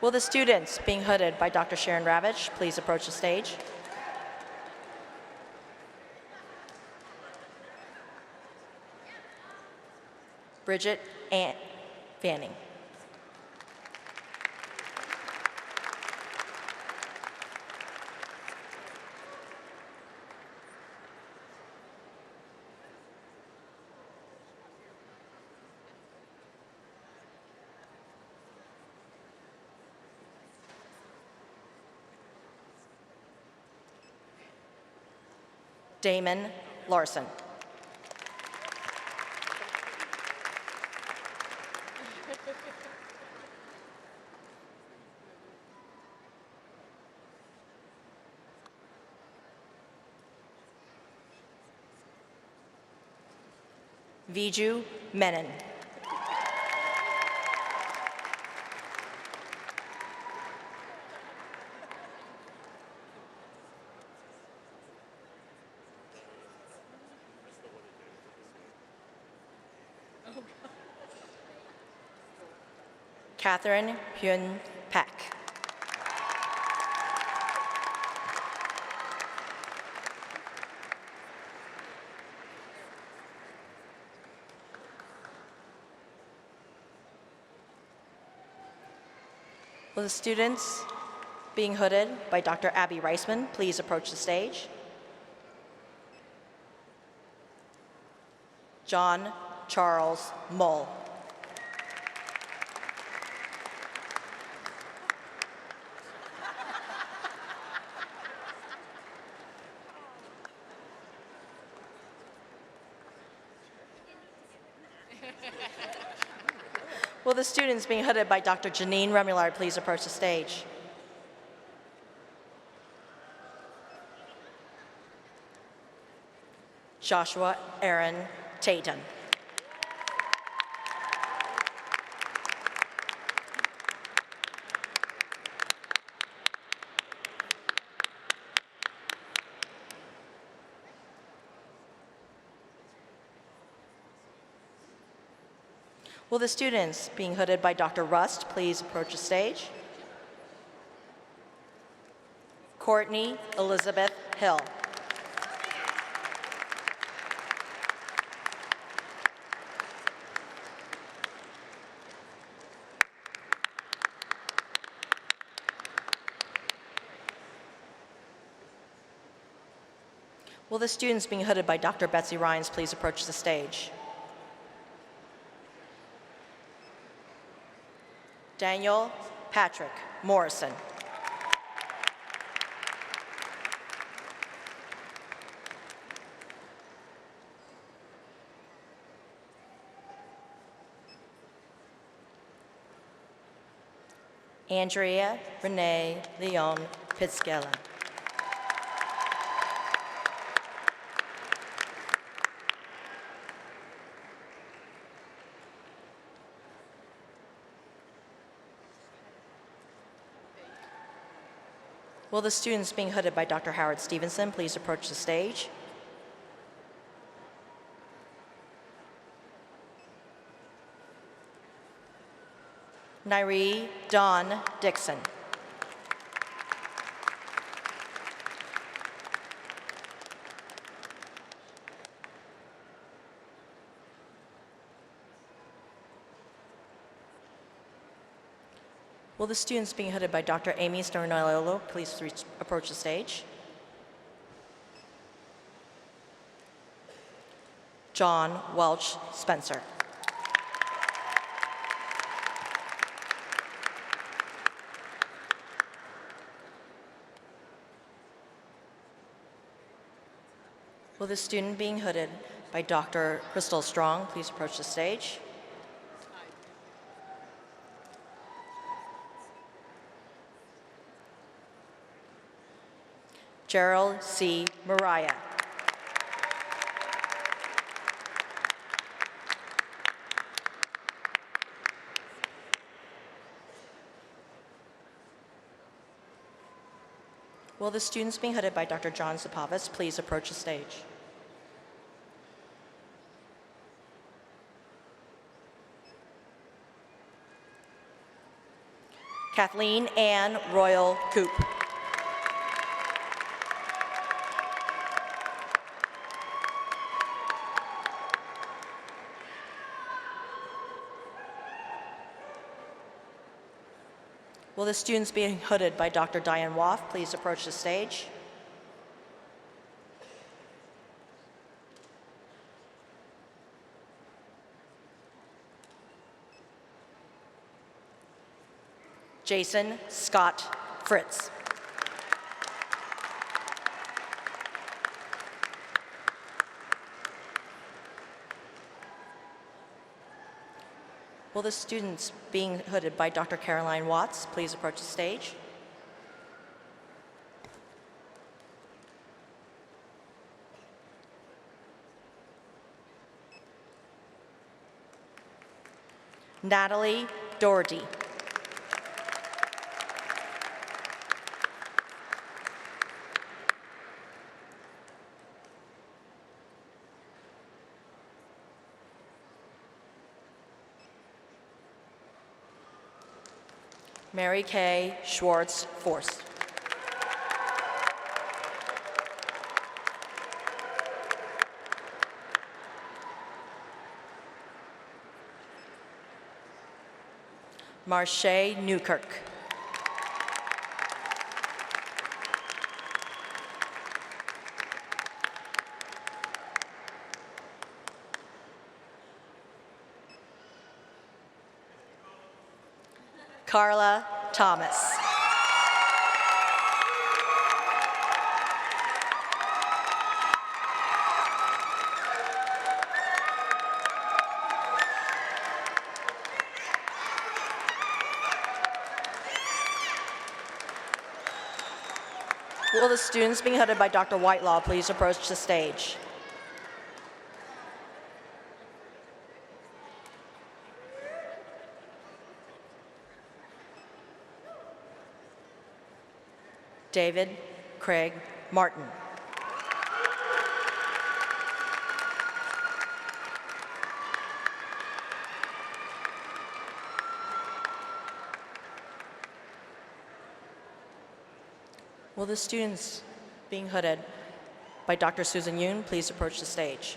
Will the students being hooded by Dr. Sharon Ravitch please approach the stage? Bridget Ann Fanning. Damon Larson. Viju Menon. Catherine Hyun Pak. Will the students being hooded by Dr. Abby Reisman please approach the stage? John Charles Mull. Will the students being hooded by Dr. Janine Remillard please approach the stage? Joshua Aaron Tatum. Will the students being hooded by Dr. Rust please approach the stage? Courtney Elizabeth Hill. Will the students being hooded by Dr. Betsy Rhines please approach the stage? Daniel Patrick Morrison. Andrea Renee Leon Pitzgela. Will the students being hooded by Dr. Howard Stevenson please approach the stage? Nairi Dawn Dixon. Will the students being hooded by Dr. Amy Stornello please approach the stage? John Welch Spencer. Will the student being hooded by Dr. Crystal Strong please approach the stage? Gerald C. Mariah. Will the students being hooded by Dr. John Zapavis please approach the stage? Kathleen Ann Royal Coop. Will the students being hooded by Dr. Diane Woff please approach the stage? Jason Scott Fritz. Will the students being hooded by Dr. Caroline Watts please approach the stage? Natalie Doherty. Mary Kay Schwartz-Forst. Marche Newkirk. Carla Thomas. Will the students being headed by Dr. Whitelaw please approach the stage? David Craig Martin. Will the students being hooded by Dr. Susan Yoon please approach the stage?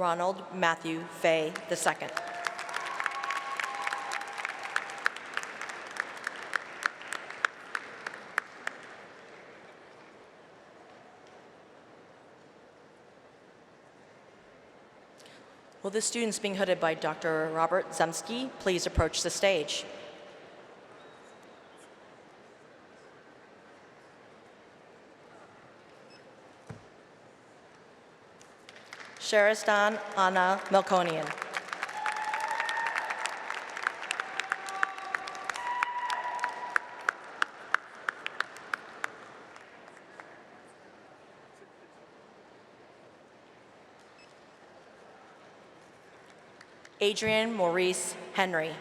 Ronald Matthew Fay II. Will the students being hooded by Dr. Robert Zemsky please approach the stage? Sheristan Anna Melkonian. Adrian Maurice Henry.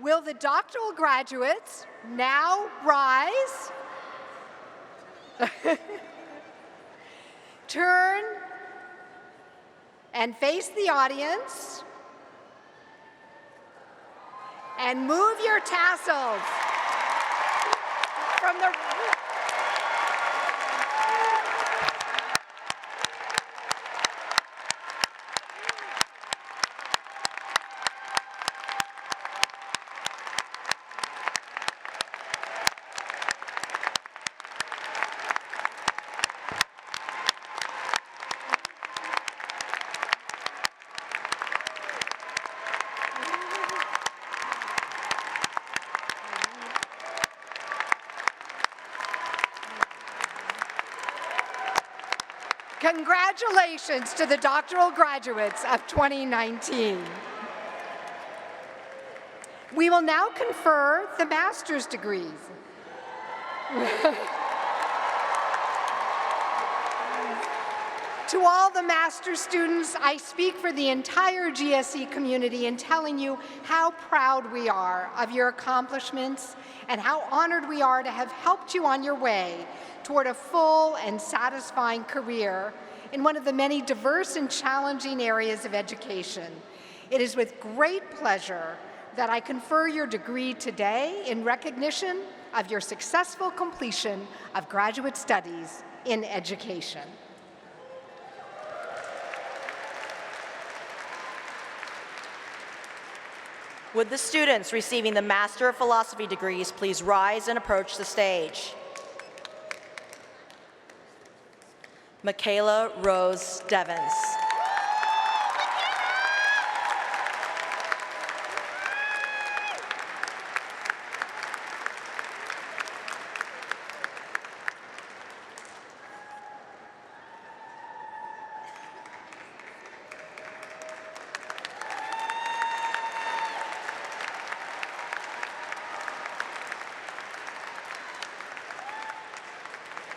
Will the doctoral graduates now rise? Turn and face the audience and move your tassels from the Congratulations to the doctoral graduates of 2019. We will now confer the master's degrees. To all the master's students, I speak for the entire GSE community in telling you how proud we are of your accomplishments and how honored we are to have helped you on your way toward a full and satisfying career in one of the many diverse and challenging areas of education. It is with great pleasure that I confer your degree today in recognition of your successful completion of graduate studies in education. Would the students receiving the Master of Philosophy degrees please rise and approach the stage? Michaela Rose Devens.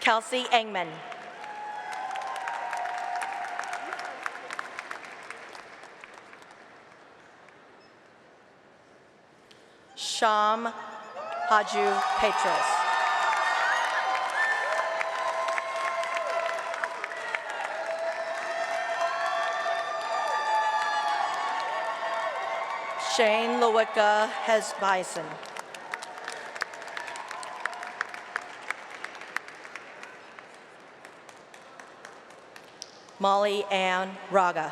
Kelsey Engman. Sham Haju Petros. Shane Lewicka Hesbison. Molly Ann Raga.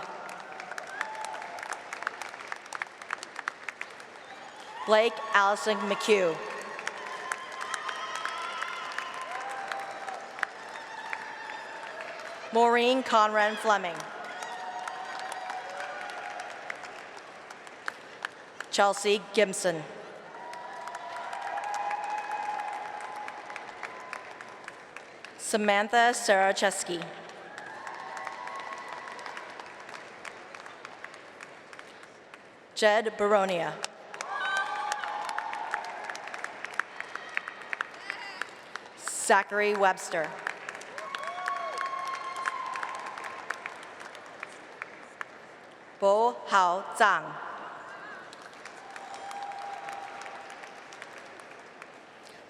Blake Allison McHugh. Maureen Conran Fleming. Chelsea Gibson. Samantha Saracheski. Jed Baronia. Zachary Webster. Bo Hao Zhang.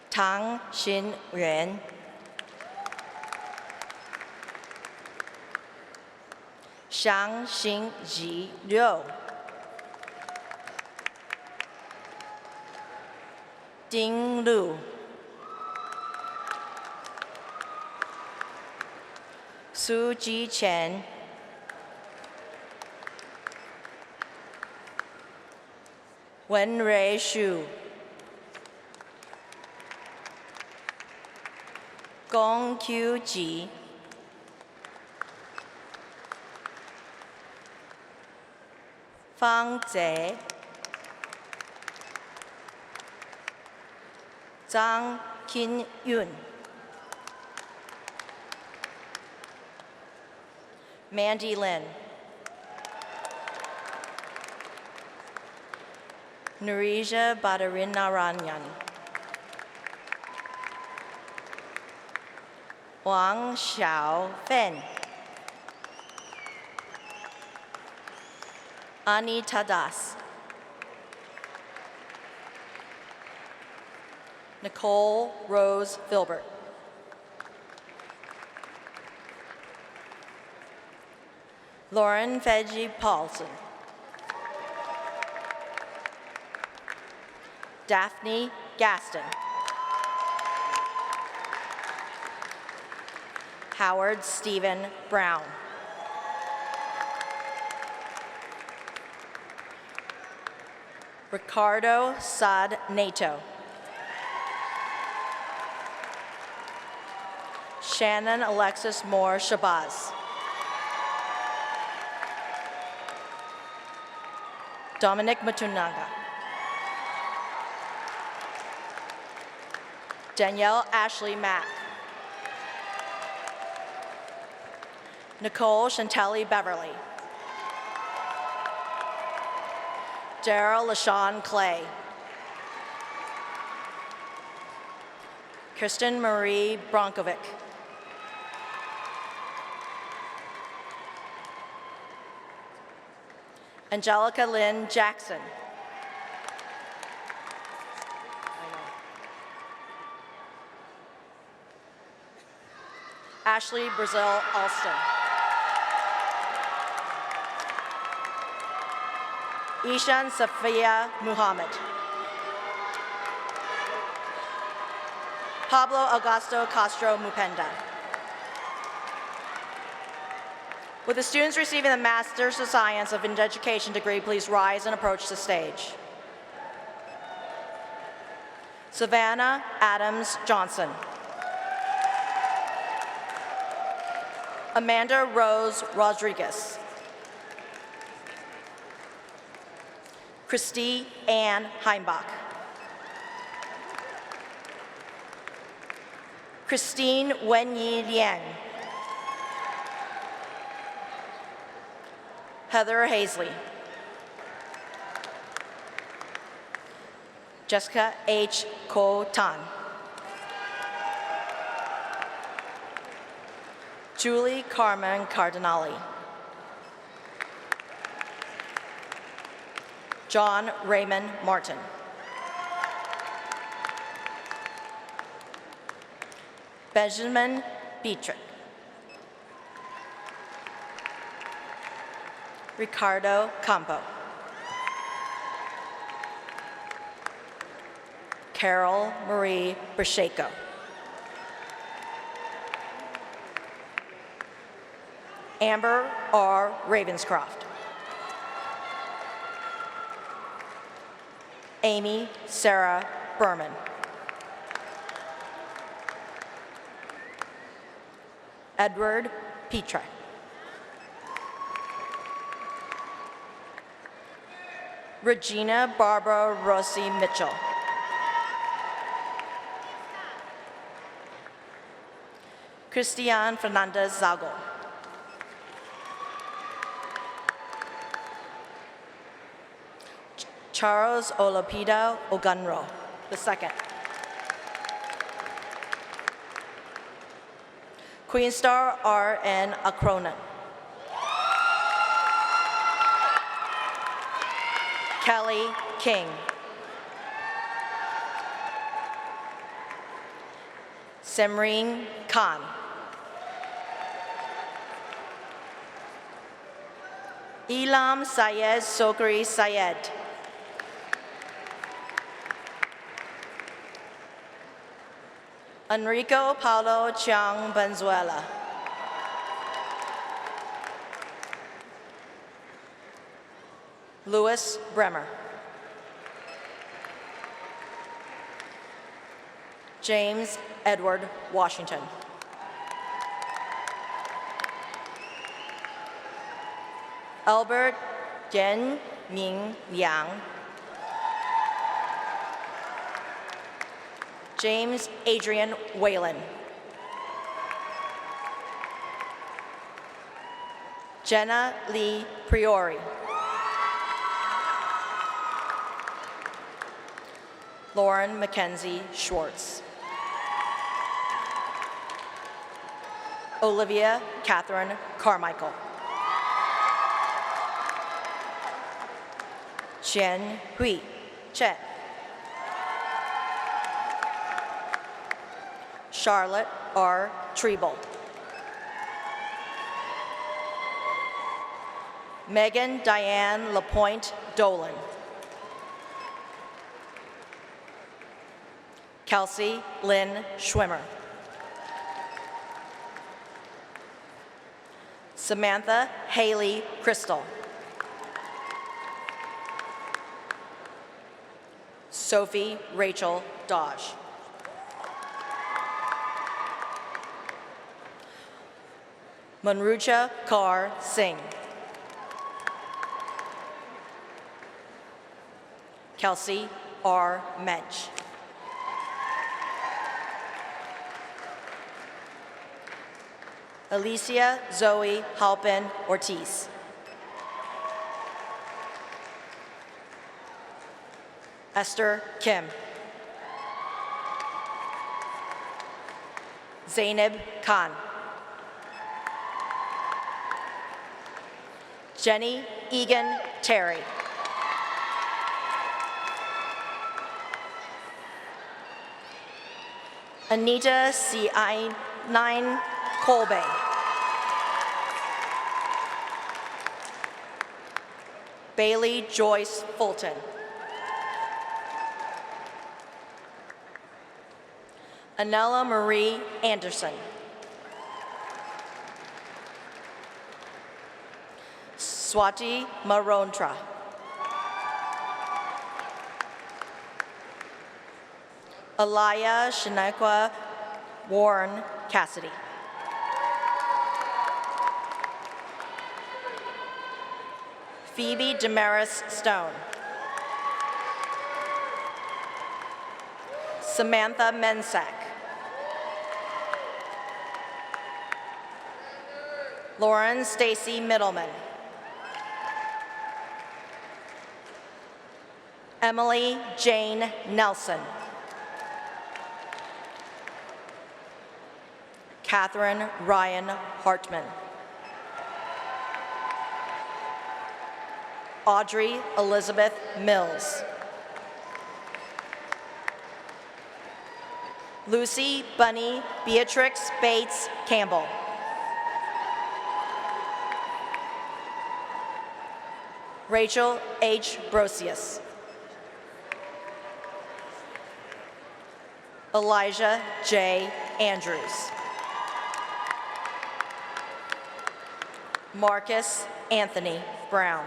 Tang Xin Yuan. Xiang Xin Ji Liu. Ding Lu. Su Ji Chen. Wen Rui Xu. Gong Qiu Ji. Fang Zhe. Zhang Qin Yun. Mandy Lin. Narija Badharinaranyan. Wang Xiao Fen. Anita Das. Nicole Rose Filbert. Lauren Feji Paulson. Daphne Gaston. Howard Stephen Brown. Ricardo Saad Nato. Shannon Alexis Moore Shabazz. Dominic Matunaga. Danielle Ashley Mack. Nicole Chantelli Beverly. Daryl LaShawn Clay. Kristen Marie Bronkovic. Angelica Lynn Jackson. Ashley Brazil Alston. Ishan Safia Muhammad. Pablo Augusto Castro Mupenda. Would the students receiving the Master's of Science of Education degree please rise and approach the stage? Savannah Adams Johnson. Amanda Rose Rodriguez. Christy Ann Heimbach. Christine Wenyi Liang. Heather Hazley. Jessica H. Ko Tan. Julie Carmen Cardinali. John Raymond Martin. Benjamin Beatrick. Ricardo Campo. Carol Marie Brasheco. Amber R. Ravenscroft. Amy Sarah Berman. Edward Petre. Regina Barbara Rossi Mitchell. Christian Fernandez Zago. Charles Olapida Ogunro II. Queen Star R.N. Akronan. Kelly King. Semreen Khan. Elam Syed Sokri Syed. Enrico Paulo Chiang Benzuela. Louis Bremer. James Edward Washington. Albert Yen Ming Liang. James Adrian Whalen. Jenna Lee Priori. Lauren Mackenzie Schwartz. Olivia Catherine Carmichael. Chen Hui Che. Charlotte R. Treble. Megan Diane Lapointe Dolan. Kelsey Lynn Schwimmer. Samantha Haley Crystal. Sophie Rachel Dodge. Manrucha Kaur Singh. Kelsey R. Mensch. Alicia Zoe Halpin Ortiz. Esther Kim. Zainab Khan. Jenny Egan Terry. Anita C.I.9 Kolbe. Bailey Joyce Fulton. Anella Marie Anderson. Swati Marontra. Alaya Shanekwa Warren Cassidy. Phoebe Damaris Stone. Samantha Mensack. Lauren Stacy Middleman. Emily Jane Nelson. Catherine Ryan Hartman. Audrey Elizabeth Mills. Lucy Bunny Beatrix Bates Campbell. Rachel H. Brosius. Elijah J. Andrews. Marcus Anthony Brown.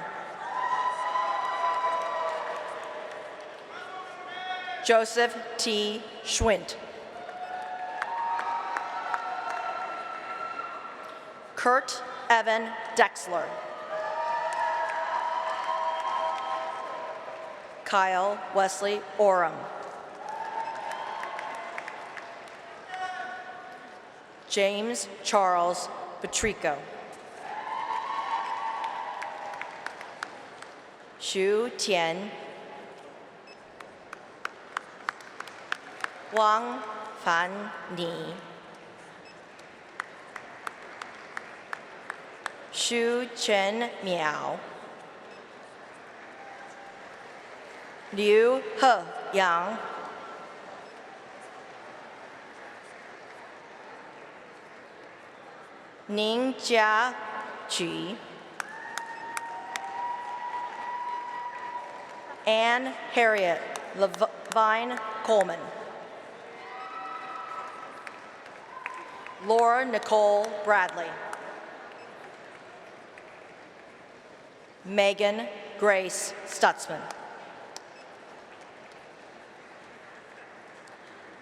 Joseph T. Schwint. Kurt Evan Dexler. Kyle Wesley Oram. James Charles Patrico. Xu Tian. Wang Fan Ni. Xu Chen Miao. Liu He Yang. Ning Jia Qu. Anne Harriet Levine Coleman. Laura Nicole Bradley. Megan Grace Stutzman.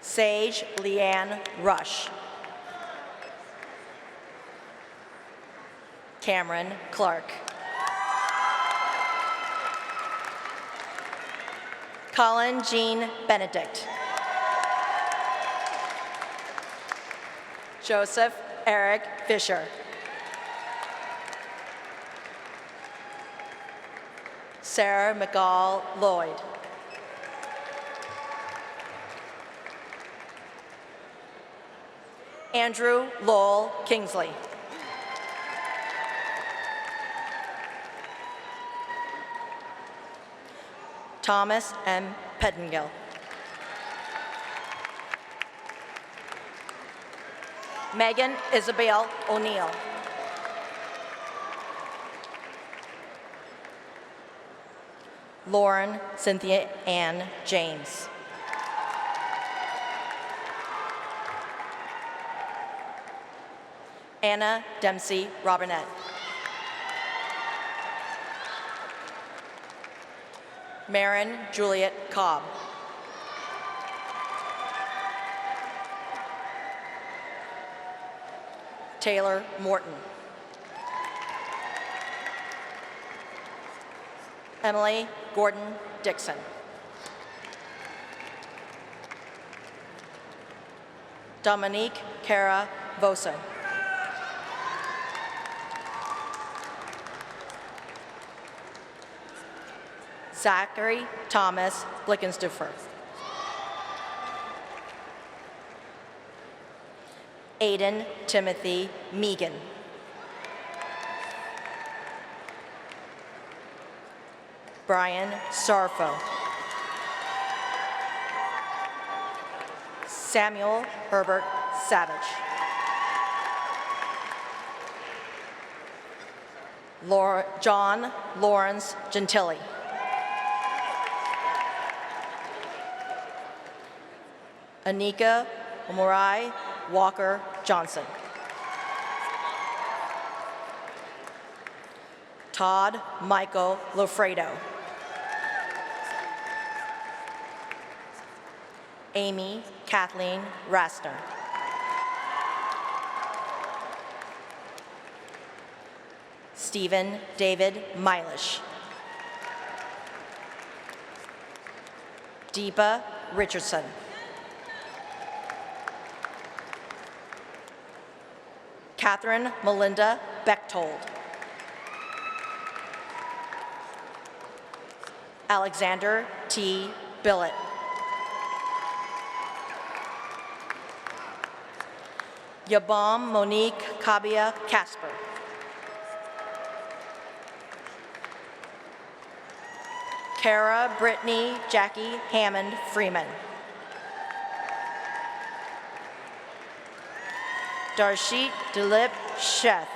Sage Leanne Rush. Cameron Clark. Colin Jean Benedict. Joseph Eric Fisher. Sarah McGall Lloyd. Andrew Lowell Kingsley. Thomas M. Pettingill. Megan Isabel O'Neill. Lauren Cynthia Ann James. Anna Dempsey Robinette. Marin Juliet Cobb. Taylor Morton. Emily Gordon Dixon. Dominique Cara Voso. Zachary Thomas Blickensdorfer. Aiden Timothy Megan. Brian Sarfo. Samuel Herbert Savage. John Lawrence Gentili. Anika Omorai Walker Johnson. Todd Michael Lofredo. Amy Kathleen Rastner. Stephen David Milish. Deepa Richardson. Catherine Melinda Bechtold. Alexander T. Billett. Yabam Monique Kabia Casper. Kara Brittany Jackie Hammond Freeman. Darshit Dilip Sheth.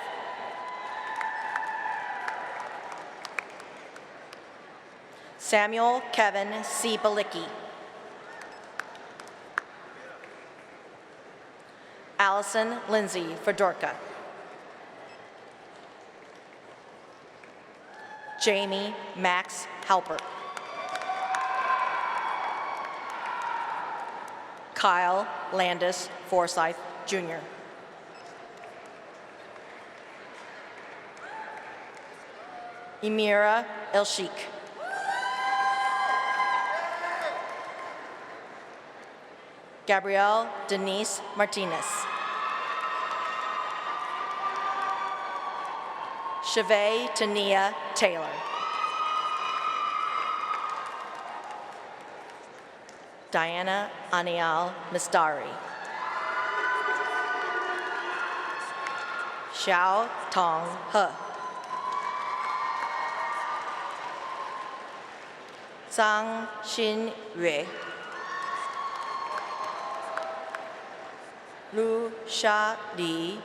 Samuel Kevin C. Balicki. Allison Lindsay Fedorka. Jamie Max Halpert. Kyle Landis Forsyth, Jr. Emira Elsheikh. Gabrielle Denise Martinez. Chavez Tania Taylor. Diana Anial Mistari. Xiao Tong He. Zhang Xin Yue. Lu Sha Li.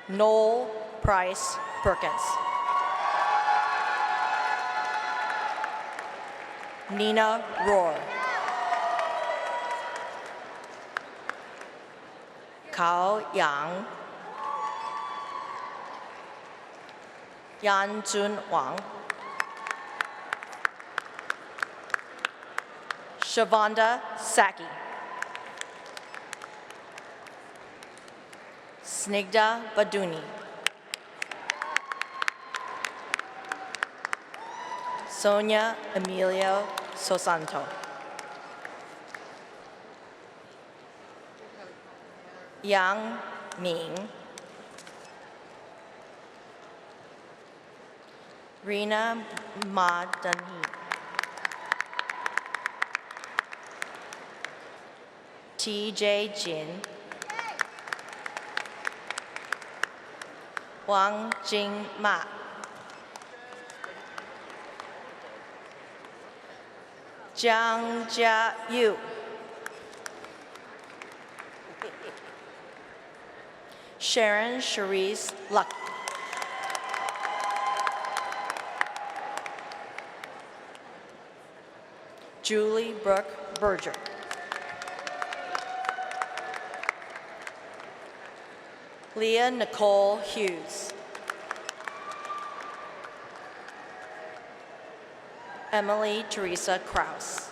Noel Price Perkins. Nina Rohr. Cao Yang. Yan Jun Wang. Shavonda Saki. Snigdha Baduni. Sonia Emilio Sosanto. Yang Ming. Rina Madani. T.J. Jin. Wang Jing Ma. Jiang Jia Yu. Sharon Cherise Luck. Julie Brooke Berger. Leah Nicole Hughes. Emily Teresa Kraus.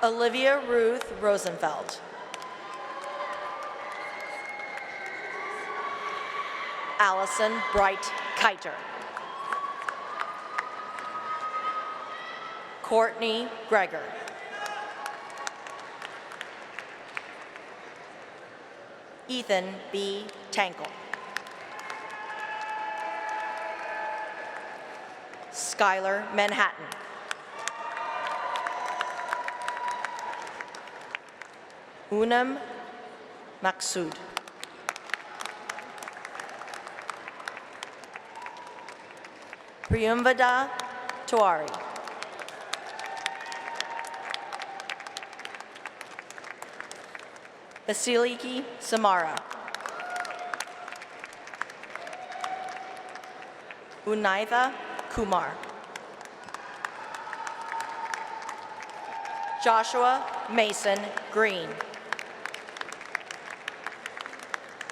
Olivia Ruth Rosenfeld. Allison Bright Kiter. Courtney Greger. Ethan B. Tankle. Skylar Manhattan. Unam Maksud. Priyumvada Tawari. Vasiliki Samara. Unaitha Kumar. Joshua Mason Green.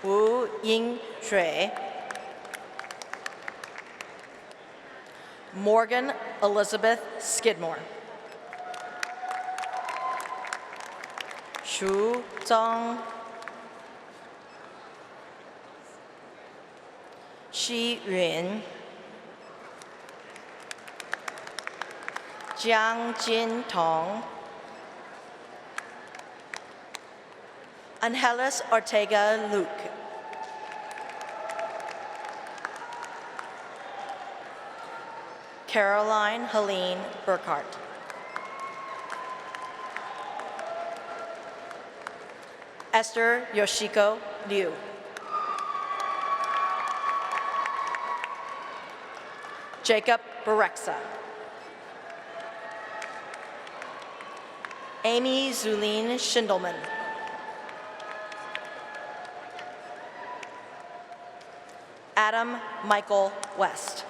Wu Ying Shui. Morgan Elizabeth Skidmore. Shu Zhang. Xi Yun. Jiang Jin Tong. Angeles Ortega Luke. Caroline Helene Burkhart. Esther Yoshiko Liu. Jacob Barexa. Amy Zulene Schindelman. Adam Michael West.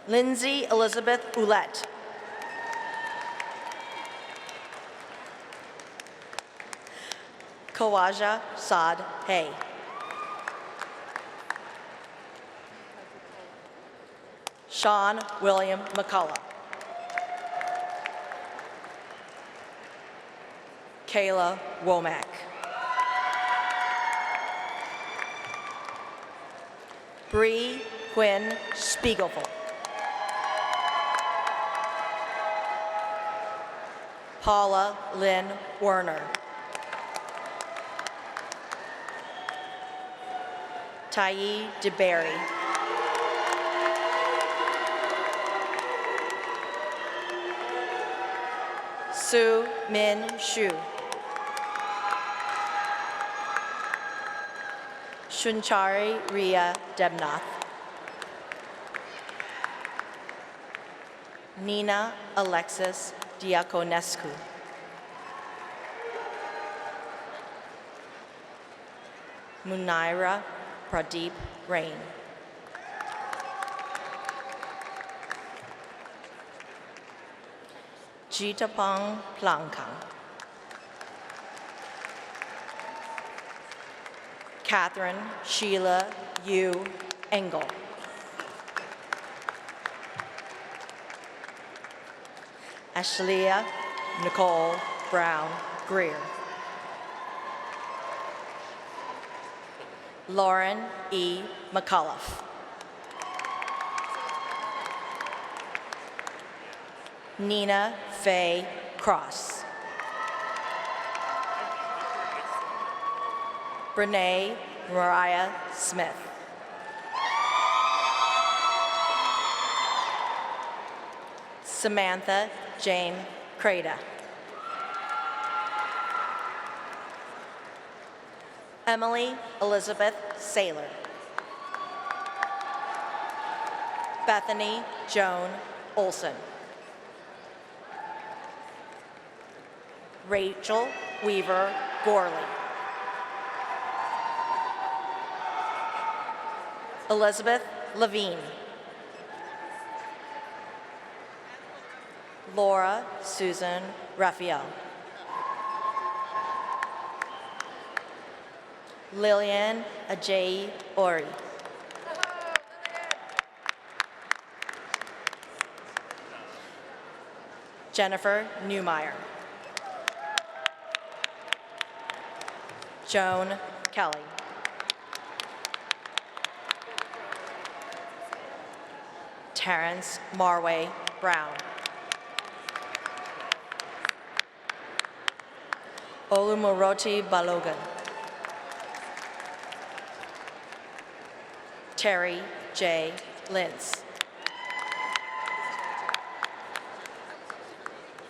Lindsay Elizabeth Ouellette. Kawaja Saad Hay. Sean William McCullough. Kayla Womack. Bree Quinn Spiegelful. Paula Lynn Werner. Tayi DeBerry. Sue Min Shu. Shunchari Ria Debnath. Nina Alexis Diaconescu. Munaira Pradeep Rain. Jitapong Plankang. Catherine Sheila Yu Engel. Ashleah Nicole Brown Greer. Lauren E. McAuliffe. Nina Faye Cross. Brene Mariah Smith. Samantha Jane Creda. Emily Elizabeth Saylor. Bethany Joan Olson. Rachel Weaver Gorley. Elizabeth Levine. Laura Susan Raphael. Lillian Ajayi Ori. Jennifer Newmeyer. Joan Kelly. Terrence Marway Brown. Olumoroti Balogan. Terry J. Lintz.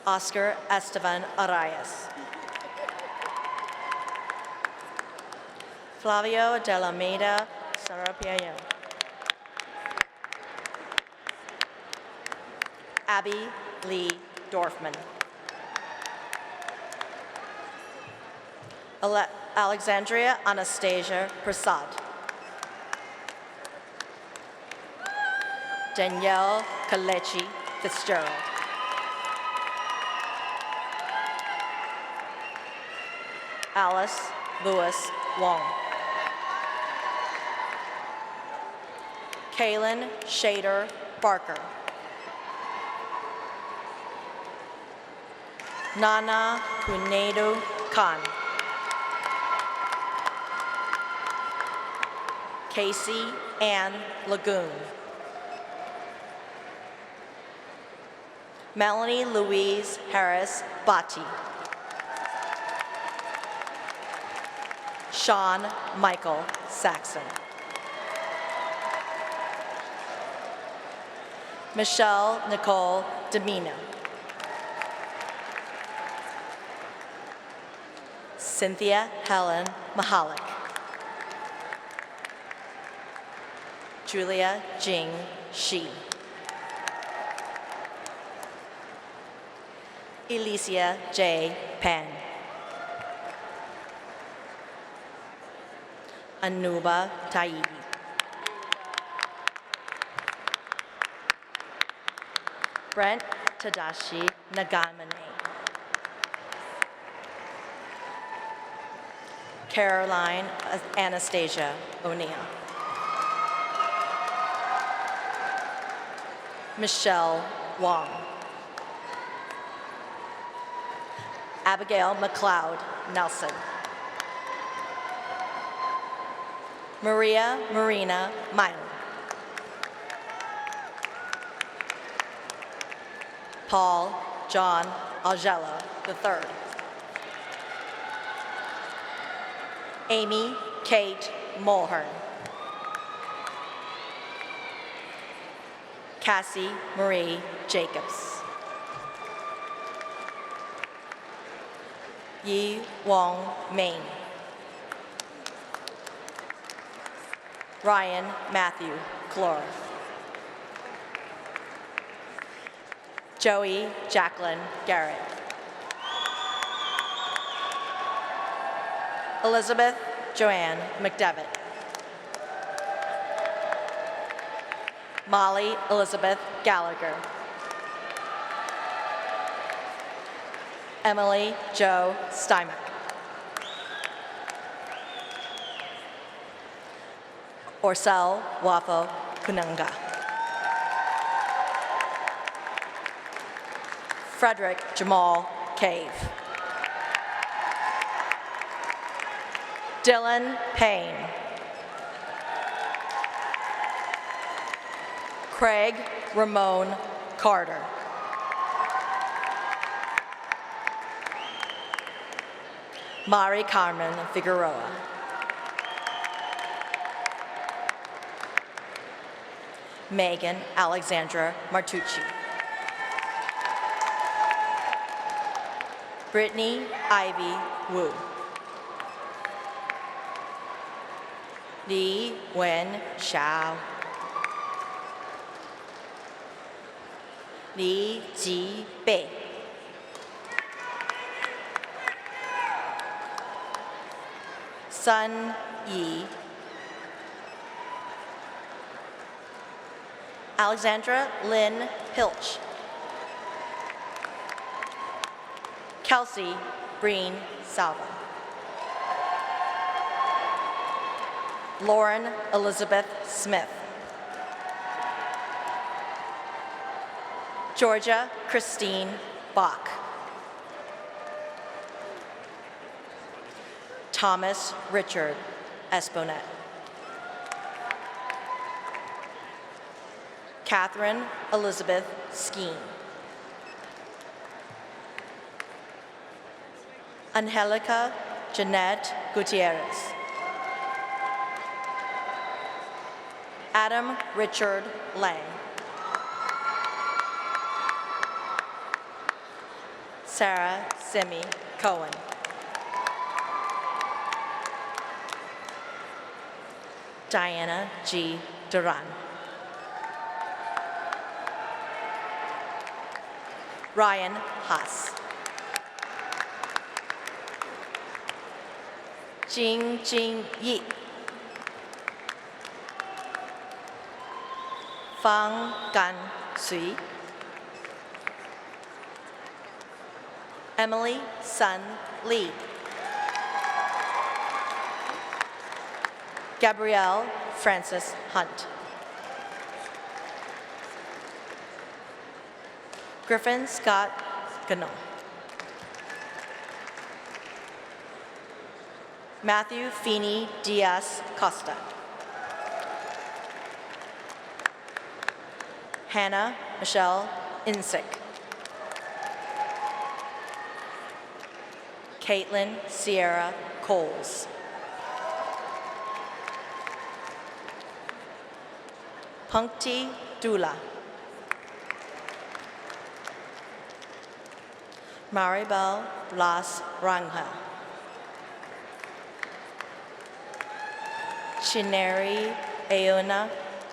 Oscar Esteban Arias. Flavio de la Meda Sarapiayo. Abby Lee Dorfman. Alexandria Anastasia Prasad. Danielle Kalechi Fitzgerald. Alice Lewis Wong. Kaylin Shader Barker. Nana Punedo Khan. Casey Ann Lagoon. Melanie Louise Harris Bati. Sean Michael Saxon. Michelle Nicole Demina. Cynthia Helen Mahalik. Julia Jing Shi. Alicia J. Penn. Anuba Taibi. Brent Tadashi Nagamane. Caroline Anastasia O'Neill. Michelle Wong. Abigail McLeod Nelson. Maria Marina Miley. Paul John Algello III. Amy Kate Mulhern. Cassie Marie Jacobs. Yi Wong Main. Ryan Matthew Clore. Joey Jacqueline Garrett. Elizabeth Joanne McDevitt. Molly Elizabeth Gallagher. Emily Jo Steinbeck. Orcel Wafo Kununga. Frederick Jamal Cave. Dylan Payne. Craig Ramon Carter. Mari Carmen Figueroa. Megan Alexandra Martucci. Brittany Ivy Wu. Li Wen Xiao. Li Ji Bei. Sun Yi. Alexandra Lynn Pilch. Kelsey Breen Salva. Lauren Elizabeth Smith. Georgia Christine Bach. Thomas Richard Esponet. Catherine Elizabeth Skeen. Angelica Jeanette Gutierrez. Adam Richard Lang. Sarah Simi Cohen. Diana G. Duran. Ryan Haas. Jing Jing Yi. Fang Gan Sui. Emily Sun Lee. Gabrielle Francis Hunt. Griffin Scott Gano. Matthew Feeney Diaz Costa. Hannah Michelle Insick. Caitlin Sierra Coles. Punkti Dula. Maribel Blas Rangel. Chineri Aona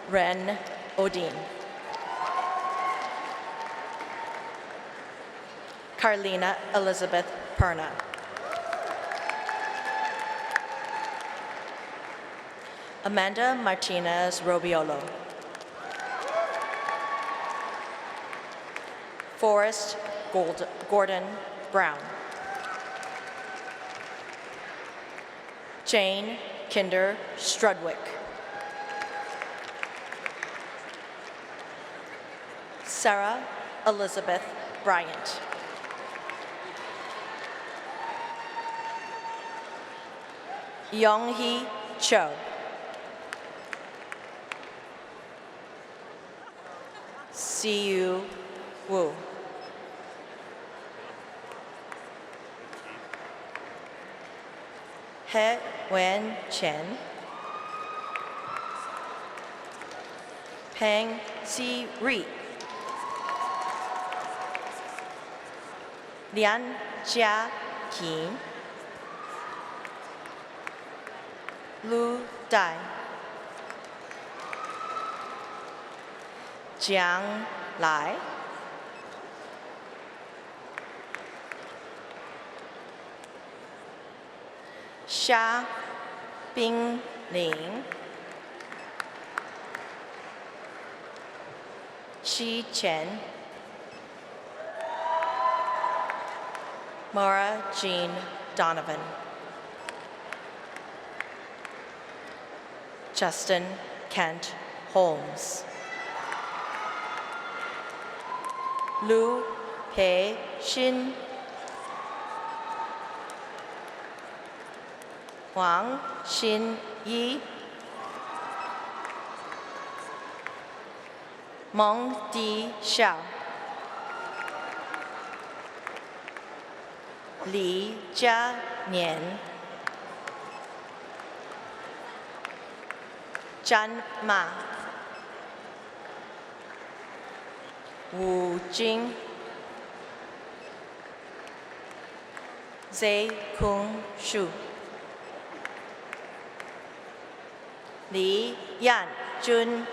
Ren Odin. Carlina Elizabeth Perna. Amanda Martinez Robiolo. Forrest Gordon Brown. Jane Kinder Strudwick. Sarah Elizabeth Bryant. Yonghee Cho. Siyu Wu. He Wen Chen. Peng Si Ri. Lian Jia Qin. Lu Dai. Jiang Lai. Xia Bingling. Xi Chen. Mara Jean Donovan. Justin Kent Holmes. Lu Pei Xin. Wang Xin Yi. Meng Di Xiao. Li Jia Nian. Zhan Ma. Wu Jing. Zai Kung Shu. Li Yan Jun.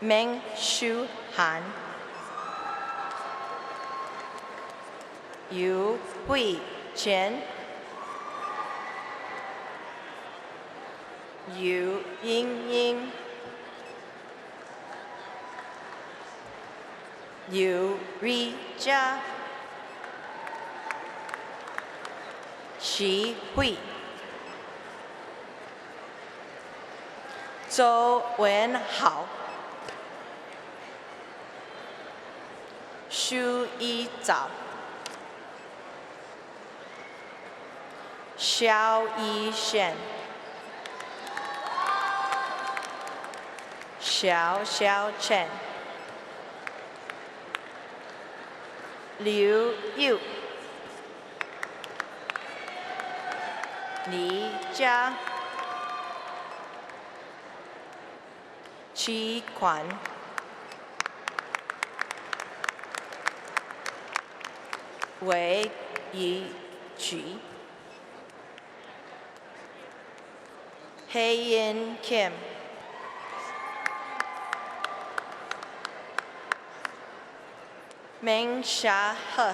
Meng Shu Han. Yu Hui Chen. Yu Ying Ying. Yu Ri Jia. Xi Hui. Zhou Wen Hao. Xu Yi Zhao. Xiao Yi Shen. Xiao Xiao Chen. Liu Yu. Li Jia. Qi Quan. Wei Yi Qi. Hei Yin Kim. Meng Sha He.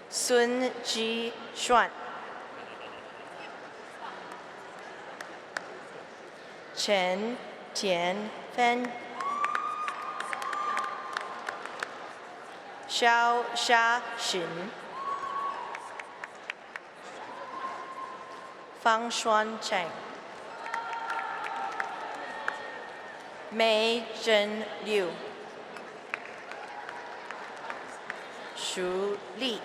Sun Ji Xuan. Chen Tian Fen. Xiao Sha Xin. Fang Xuan Cheng. Mei Zhen Liu. Shu Li.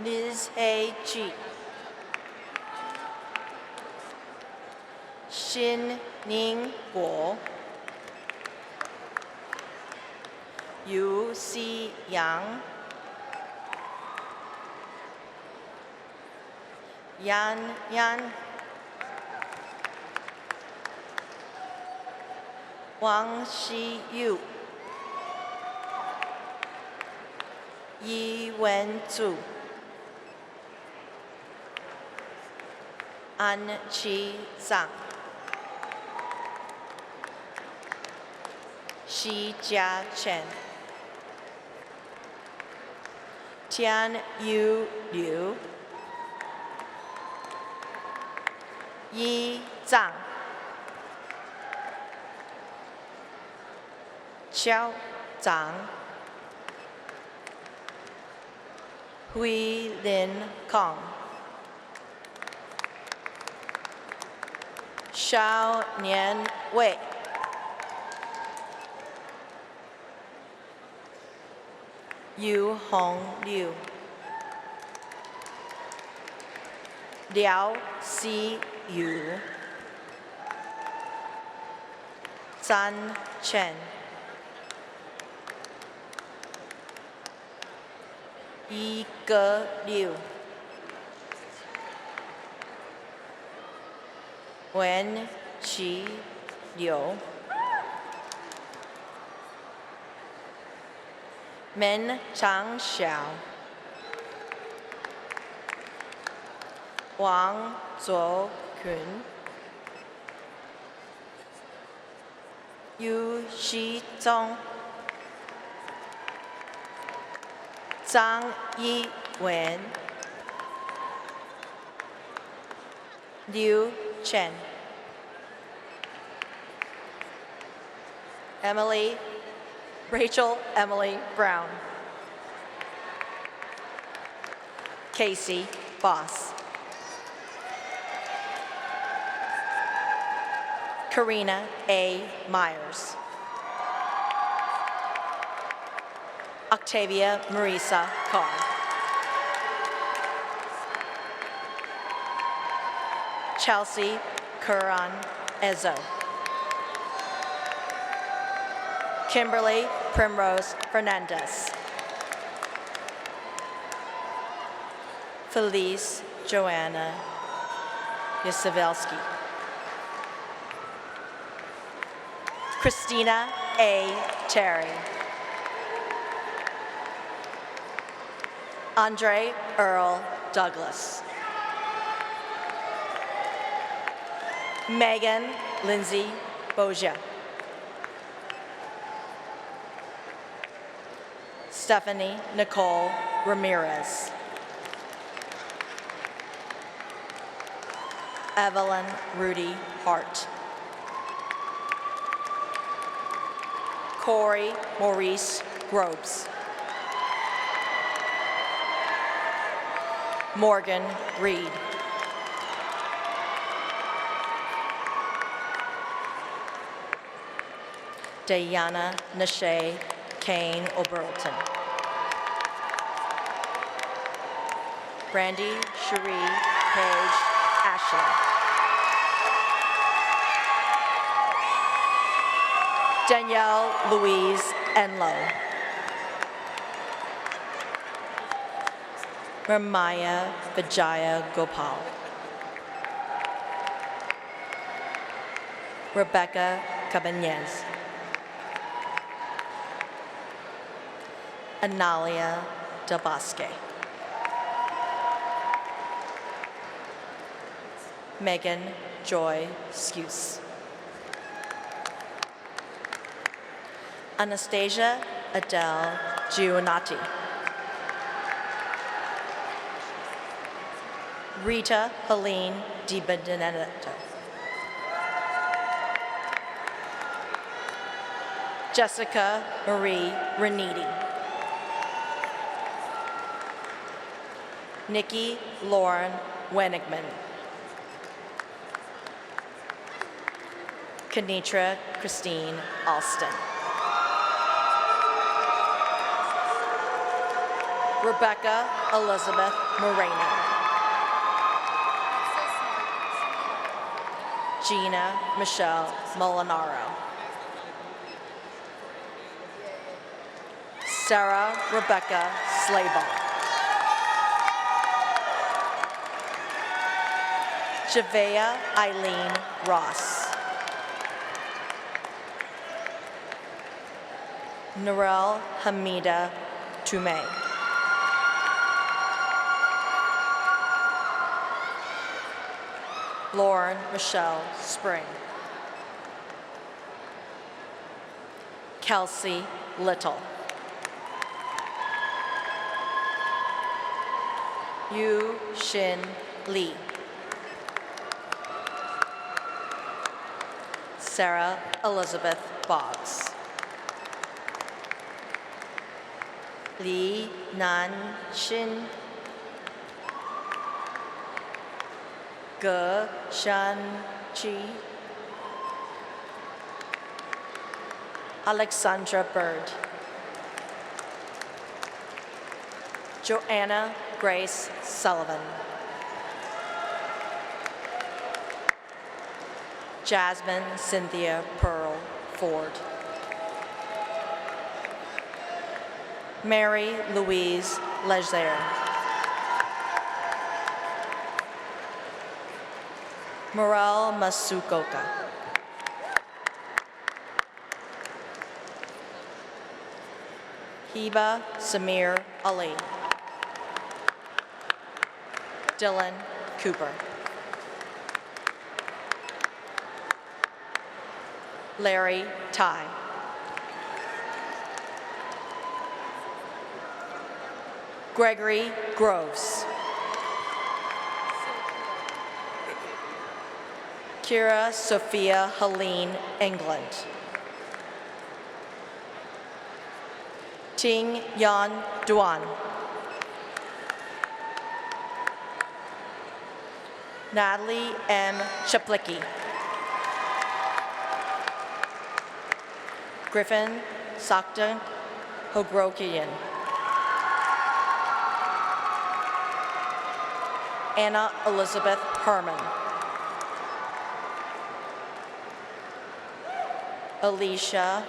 Liz Hei Ji. Xin Ning Guo. Yu Si Yang. Yan Yan. Wang Xiyu, Yi Wenzhu, An Qi Zhang, Xi Jiachen, Tian Yu Liu, Yi Zhang, Xiao Zhang, Hui Lin Kong, Xiao Nian Wei, Yu Hong Liu, Liao Si Yu, Zhan Chen, Yi Ge Liu, Wen Qi Liu, Men Chang Xiao, Wang Zuo Kun, Yu Xizong, Zhang Yiwen, Liu Chen, Rachel Emily Brown, Casey Boss, Karina A. Myers, Octavia Marisa Carr, Chelsea Curran Ezo, Kimberly Primrose Fernandez, Felice Joanna Yasavelski, Christina A. Terry, Andre Earl Douglas, Megan Lindsay Boja, Stephanie Nicole Ramirez, Evelyn Rudy Hart, Corey Maurice Grobes, Morgan Reed, Diana Nashe Kane Oberlton, Brandy Cherie Page Ashley, Danielle Louise Enlow, Ramaya Vijaya Gopal, Rebecca Cabanez, Analia Del Bosque, Megan Joy Skuse, Anastasia Adele Giovanati, Rita Helene Di Benedetto, Jessica Marie Reniti, Nikki Lauren Wenigman, Kenitra Christine Alston, Rebecca Elizabeth Moreno, Gina Michelle Molinaro, Sarah Rebecca Slayball, Javea Eileen Ross, Narelle Hamida Toumé. Lauren Michelle Spring. Kelsey Little. Yu Shin Lee. Sarah Elizabeth Boggs. Li Nan Shin. Ge Shan Chi. Alexandra Bird. Joanna Grace Sullivan. Jasmine Cynthia Pearl Ford. Mary Louise Leger. Morel Masukoka. Hiba Samir Ali. Dylan Cooper. Larry Ty. Gregory Groves. Kira Sophia Helene England. Ting Yan Duan. Natalie M. Chaplicki. Griffin Sakta Hogrokian. Anna Elizabeth Herman. Alicia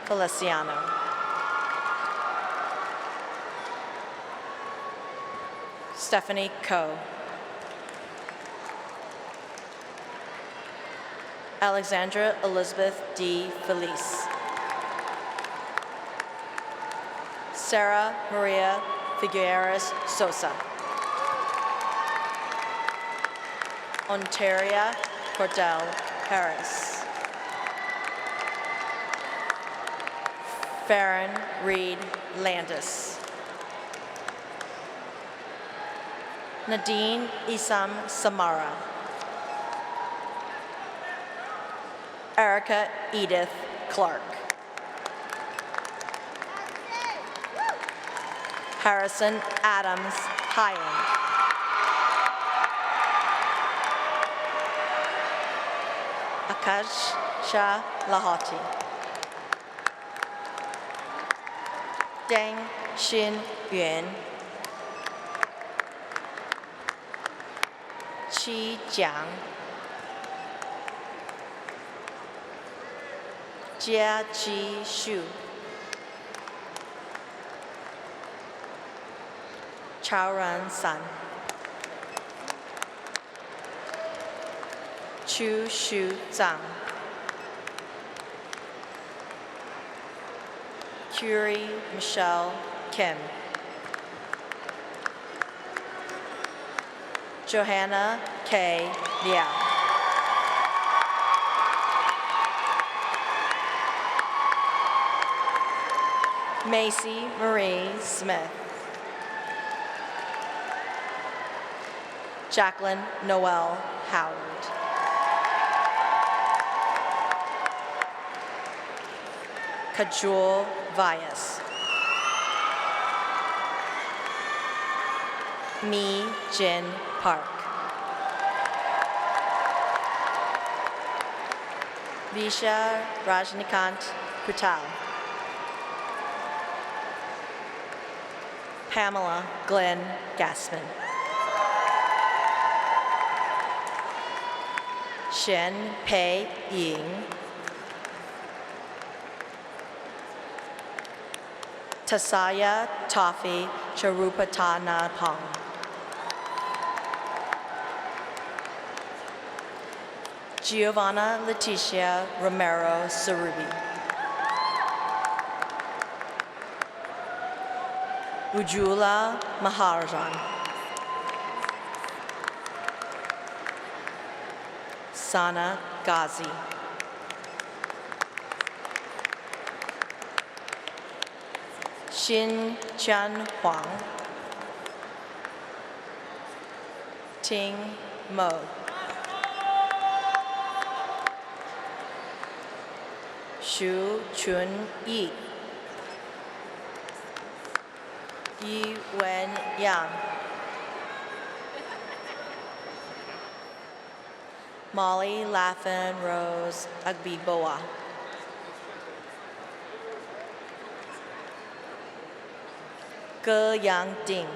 Feliciano. Stephanie Coe. Alexandra Elizabeth D. Felice. Sarah Maria Figueres Sosa. Ontaria Cordell Harris. Farron Reed Landis. Nadine Isam Samara. Erica Edith Clark. Harrison Adams Hyland. Akash Shah Lahoti. Deng Xin Yuan. Qi Jiang. Jia Ji Shu. Chao Ran San. Chu Shu Zhang. Curie Michelle Kim. Johanna K. Liao. Macy Marie Smith. Jacqueline Noel Howard. Kajul Vyas. Mi Jin Park. Visha Rajnikant Kutal. Pamela Glenn Gassman. Shen Pei Ying. Tasaya Toffee Charupatanapong. Giovanna Leticia Romero Cerubi. Ujjwala Maharajan. Sana Ghazi. Xin Qian Huang. Ting Mo. Xu Chun Yi. Yi Wen Yang. Molly Laughlin Rose Agbiboa. Ge Yang Ding.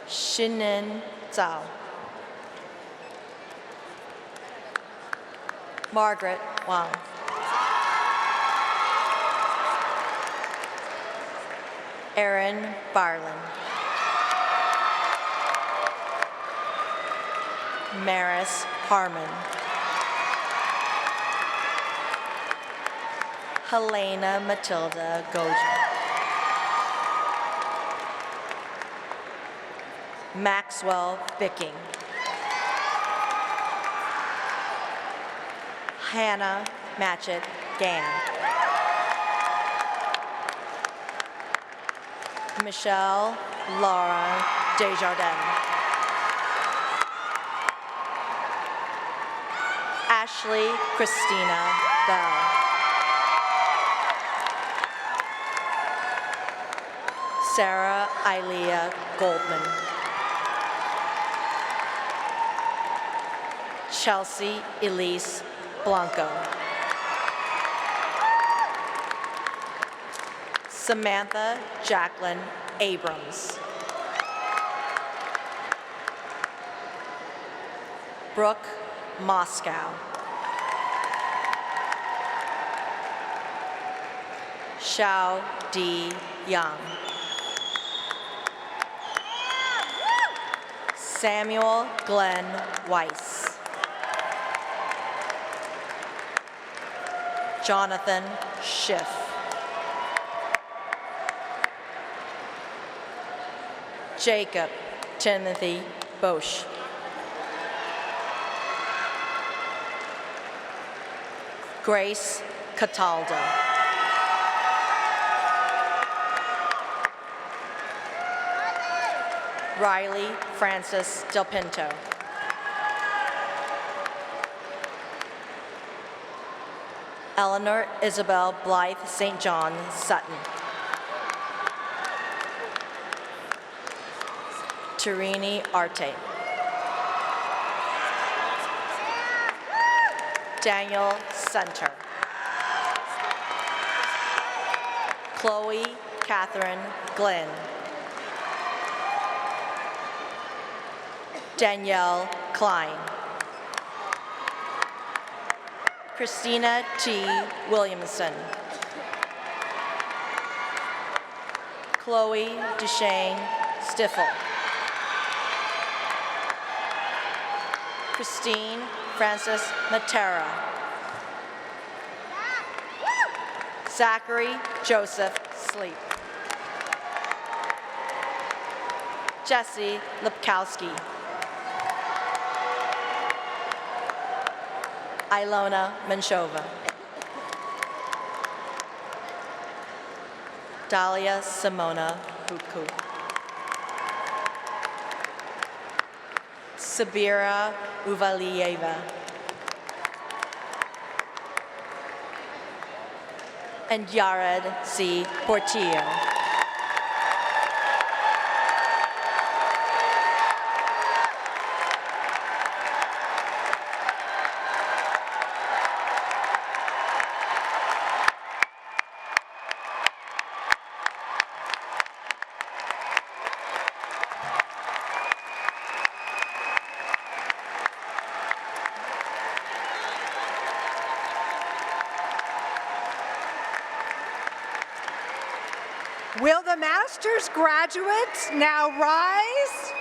Shinin Zhao. Margaret Wang. Erin Barlin. Maris Harmon. Helena Matilda Gojan. Maxwell Bicking. Hannah Matchett Gann. Michelle Laura Desjardins. Ashley Christina Bell. Sarah Ilea Goldman. Chelsea Elise Blanco. Samantha Jacqueline Abrams. Brooke Moscow. Xiao Di Yang. Samuel Glenn Weiss. Jonathan Schiff. Jacob Timothy Bosch. Grace Cataldo. Riley Francis Del Pinto. Eleanor Isabel Blythe St. John Sutton. Tarini Arte. Daniel Center. Chloe Catherine Glenn. Danielle Klein. Christina T. Williamson. Chloe Duchesne Stiffel. Christine Francis Matera. Zachary Joseph Sleep. Jesse Lipkowski. Ilona Menshova. Dalia Simona Buku. Sabira Uvalieva. And Yared C. Portillo. Will the master's graduates now rise?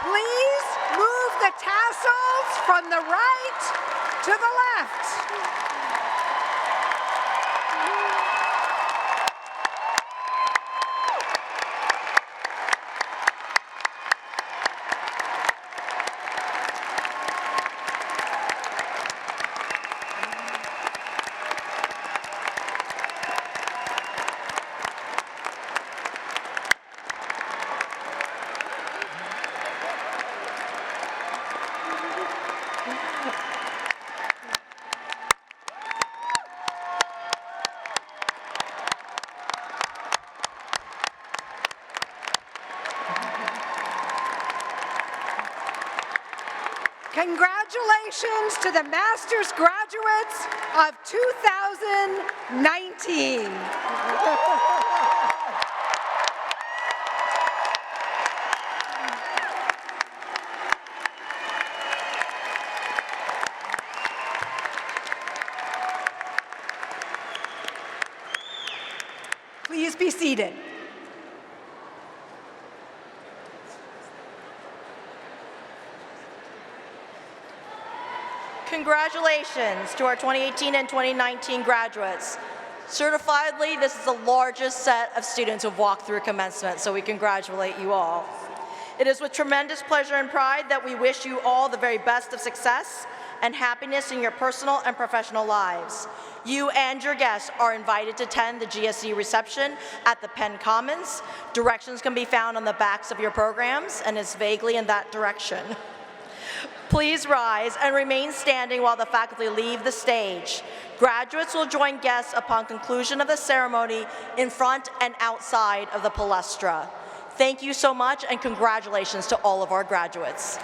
Please move the tassels from the right to the left. Congratulations to the master's graduates of 2019. Please be seated. Congratulations to our 2018 and 2019 graduates. Certifiedly, this is the largest set of students who have walked through commencement, so we congratulate you all. It is with tremendous pleasure and pride that we wish you all the very best of success and happiness in your personal and professional lives. You and your guests are invited to attend the GSE reception at the Penn Commons. Directions can be found on the backs of your programs, and it's vaguely in that direction. Please rise and remain standing while the faculty leave the stage. Graduates will join guests upon conclusion of the ceremony in front and outside of the palestra. Thank you so much, and congratulations to all of our graduates.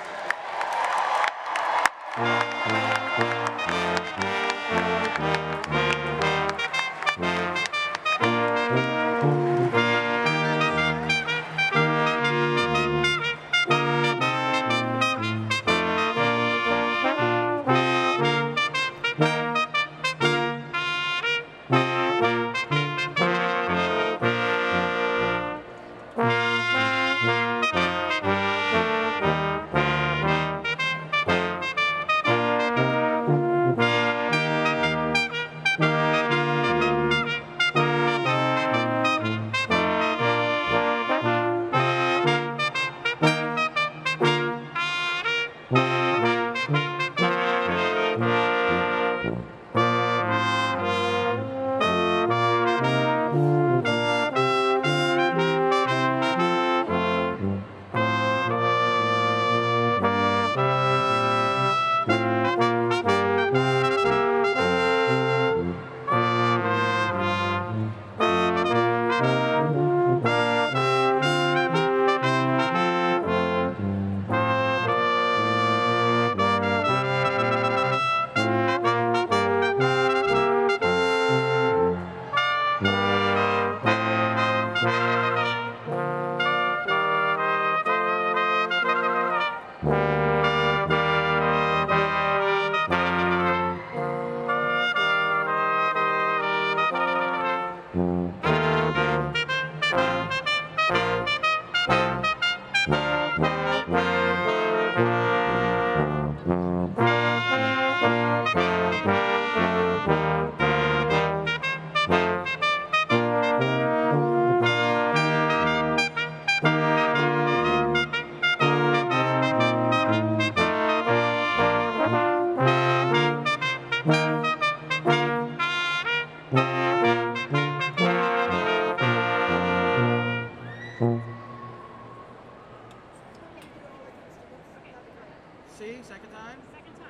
See, second time? Second time.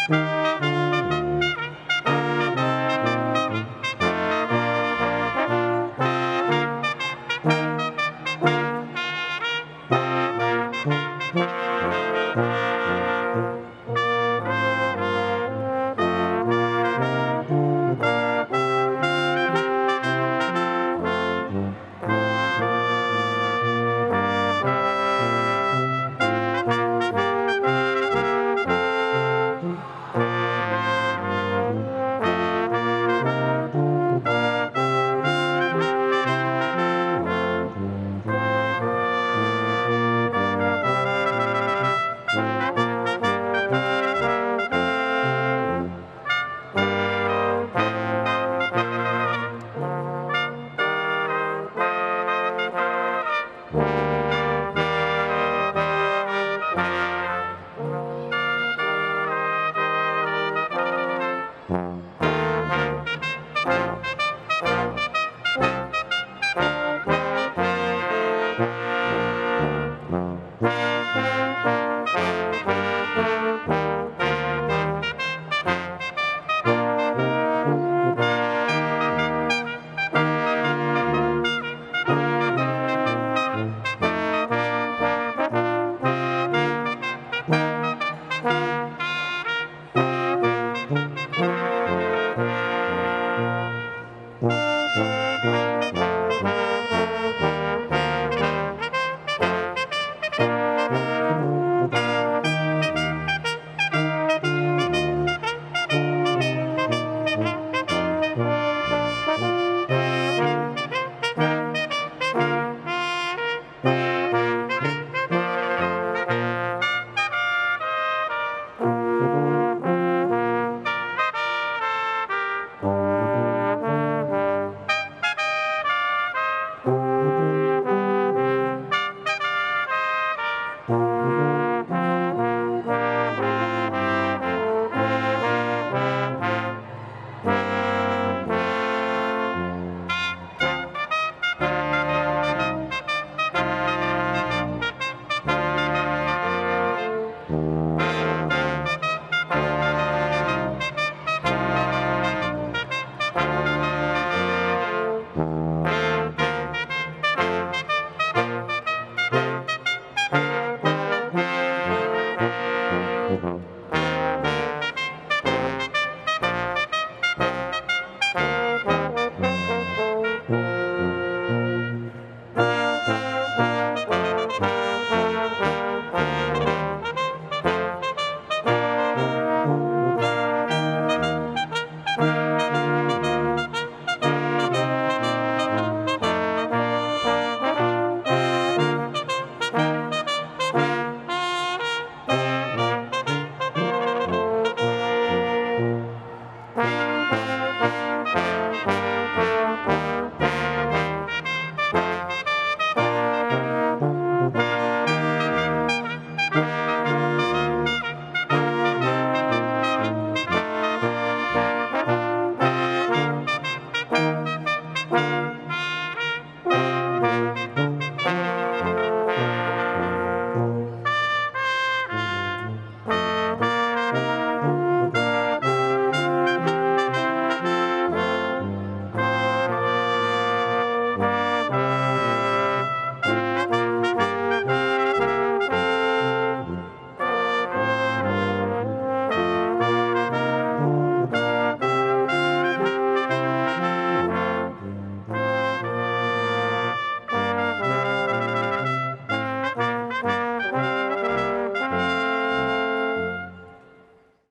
Thank you.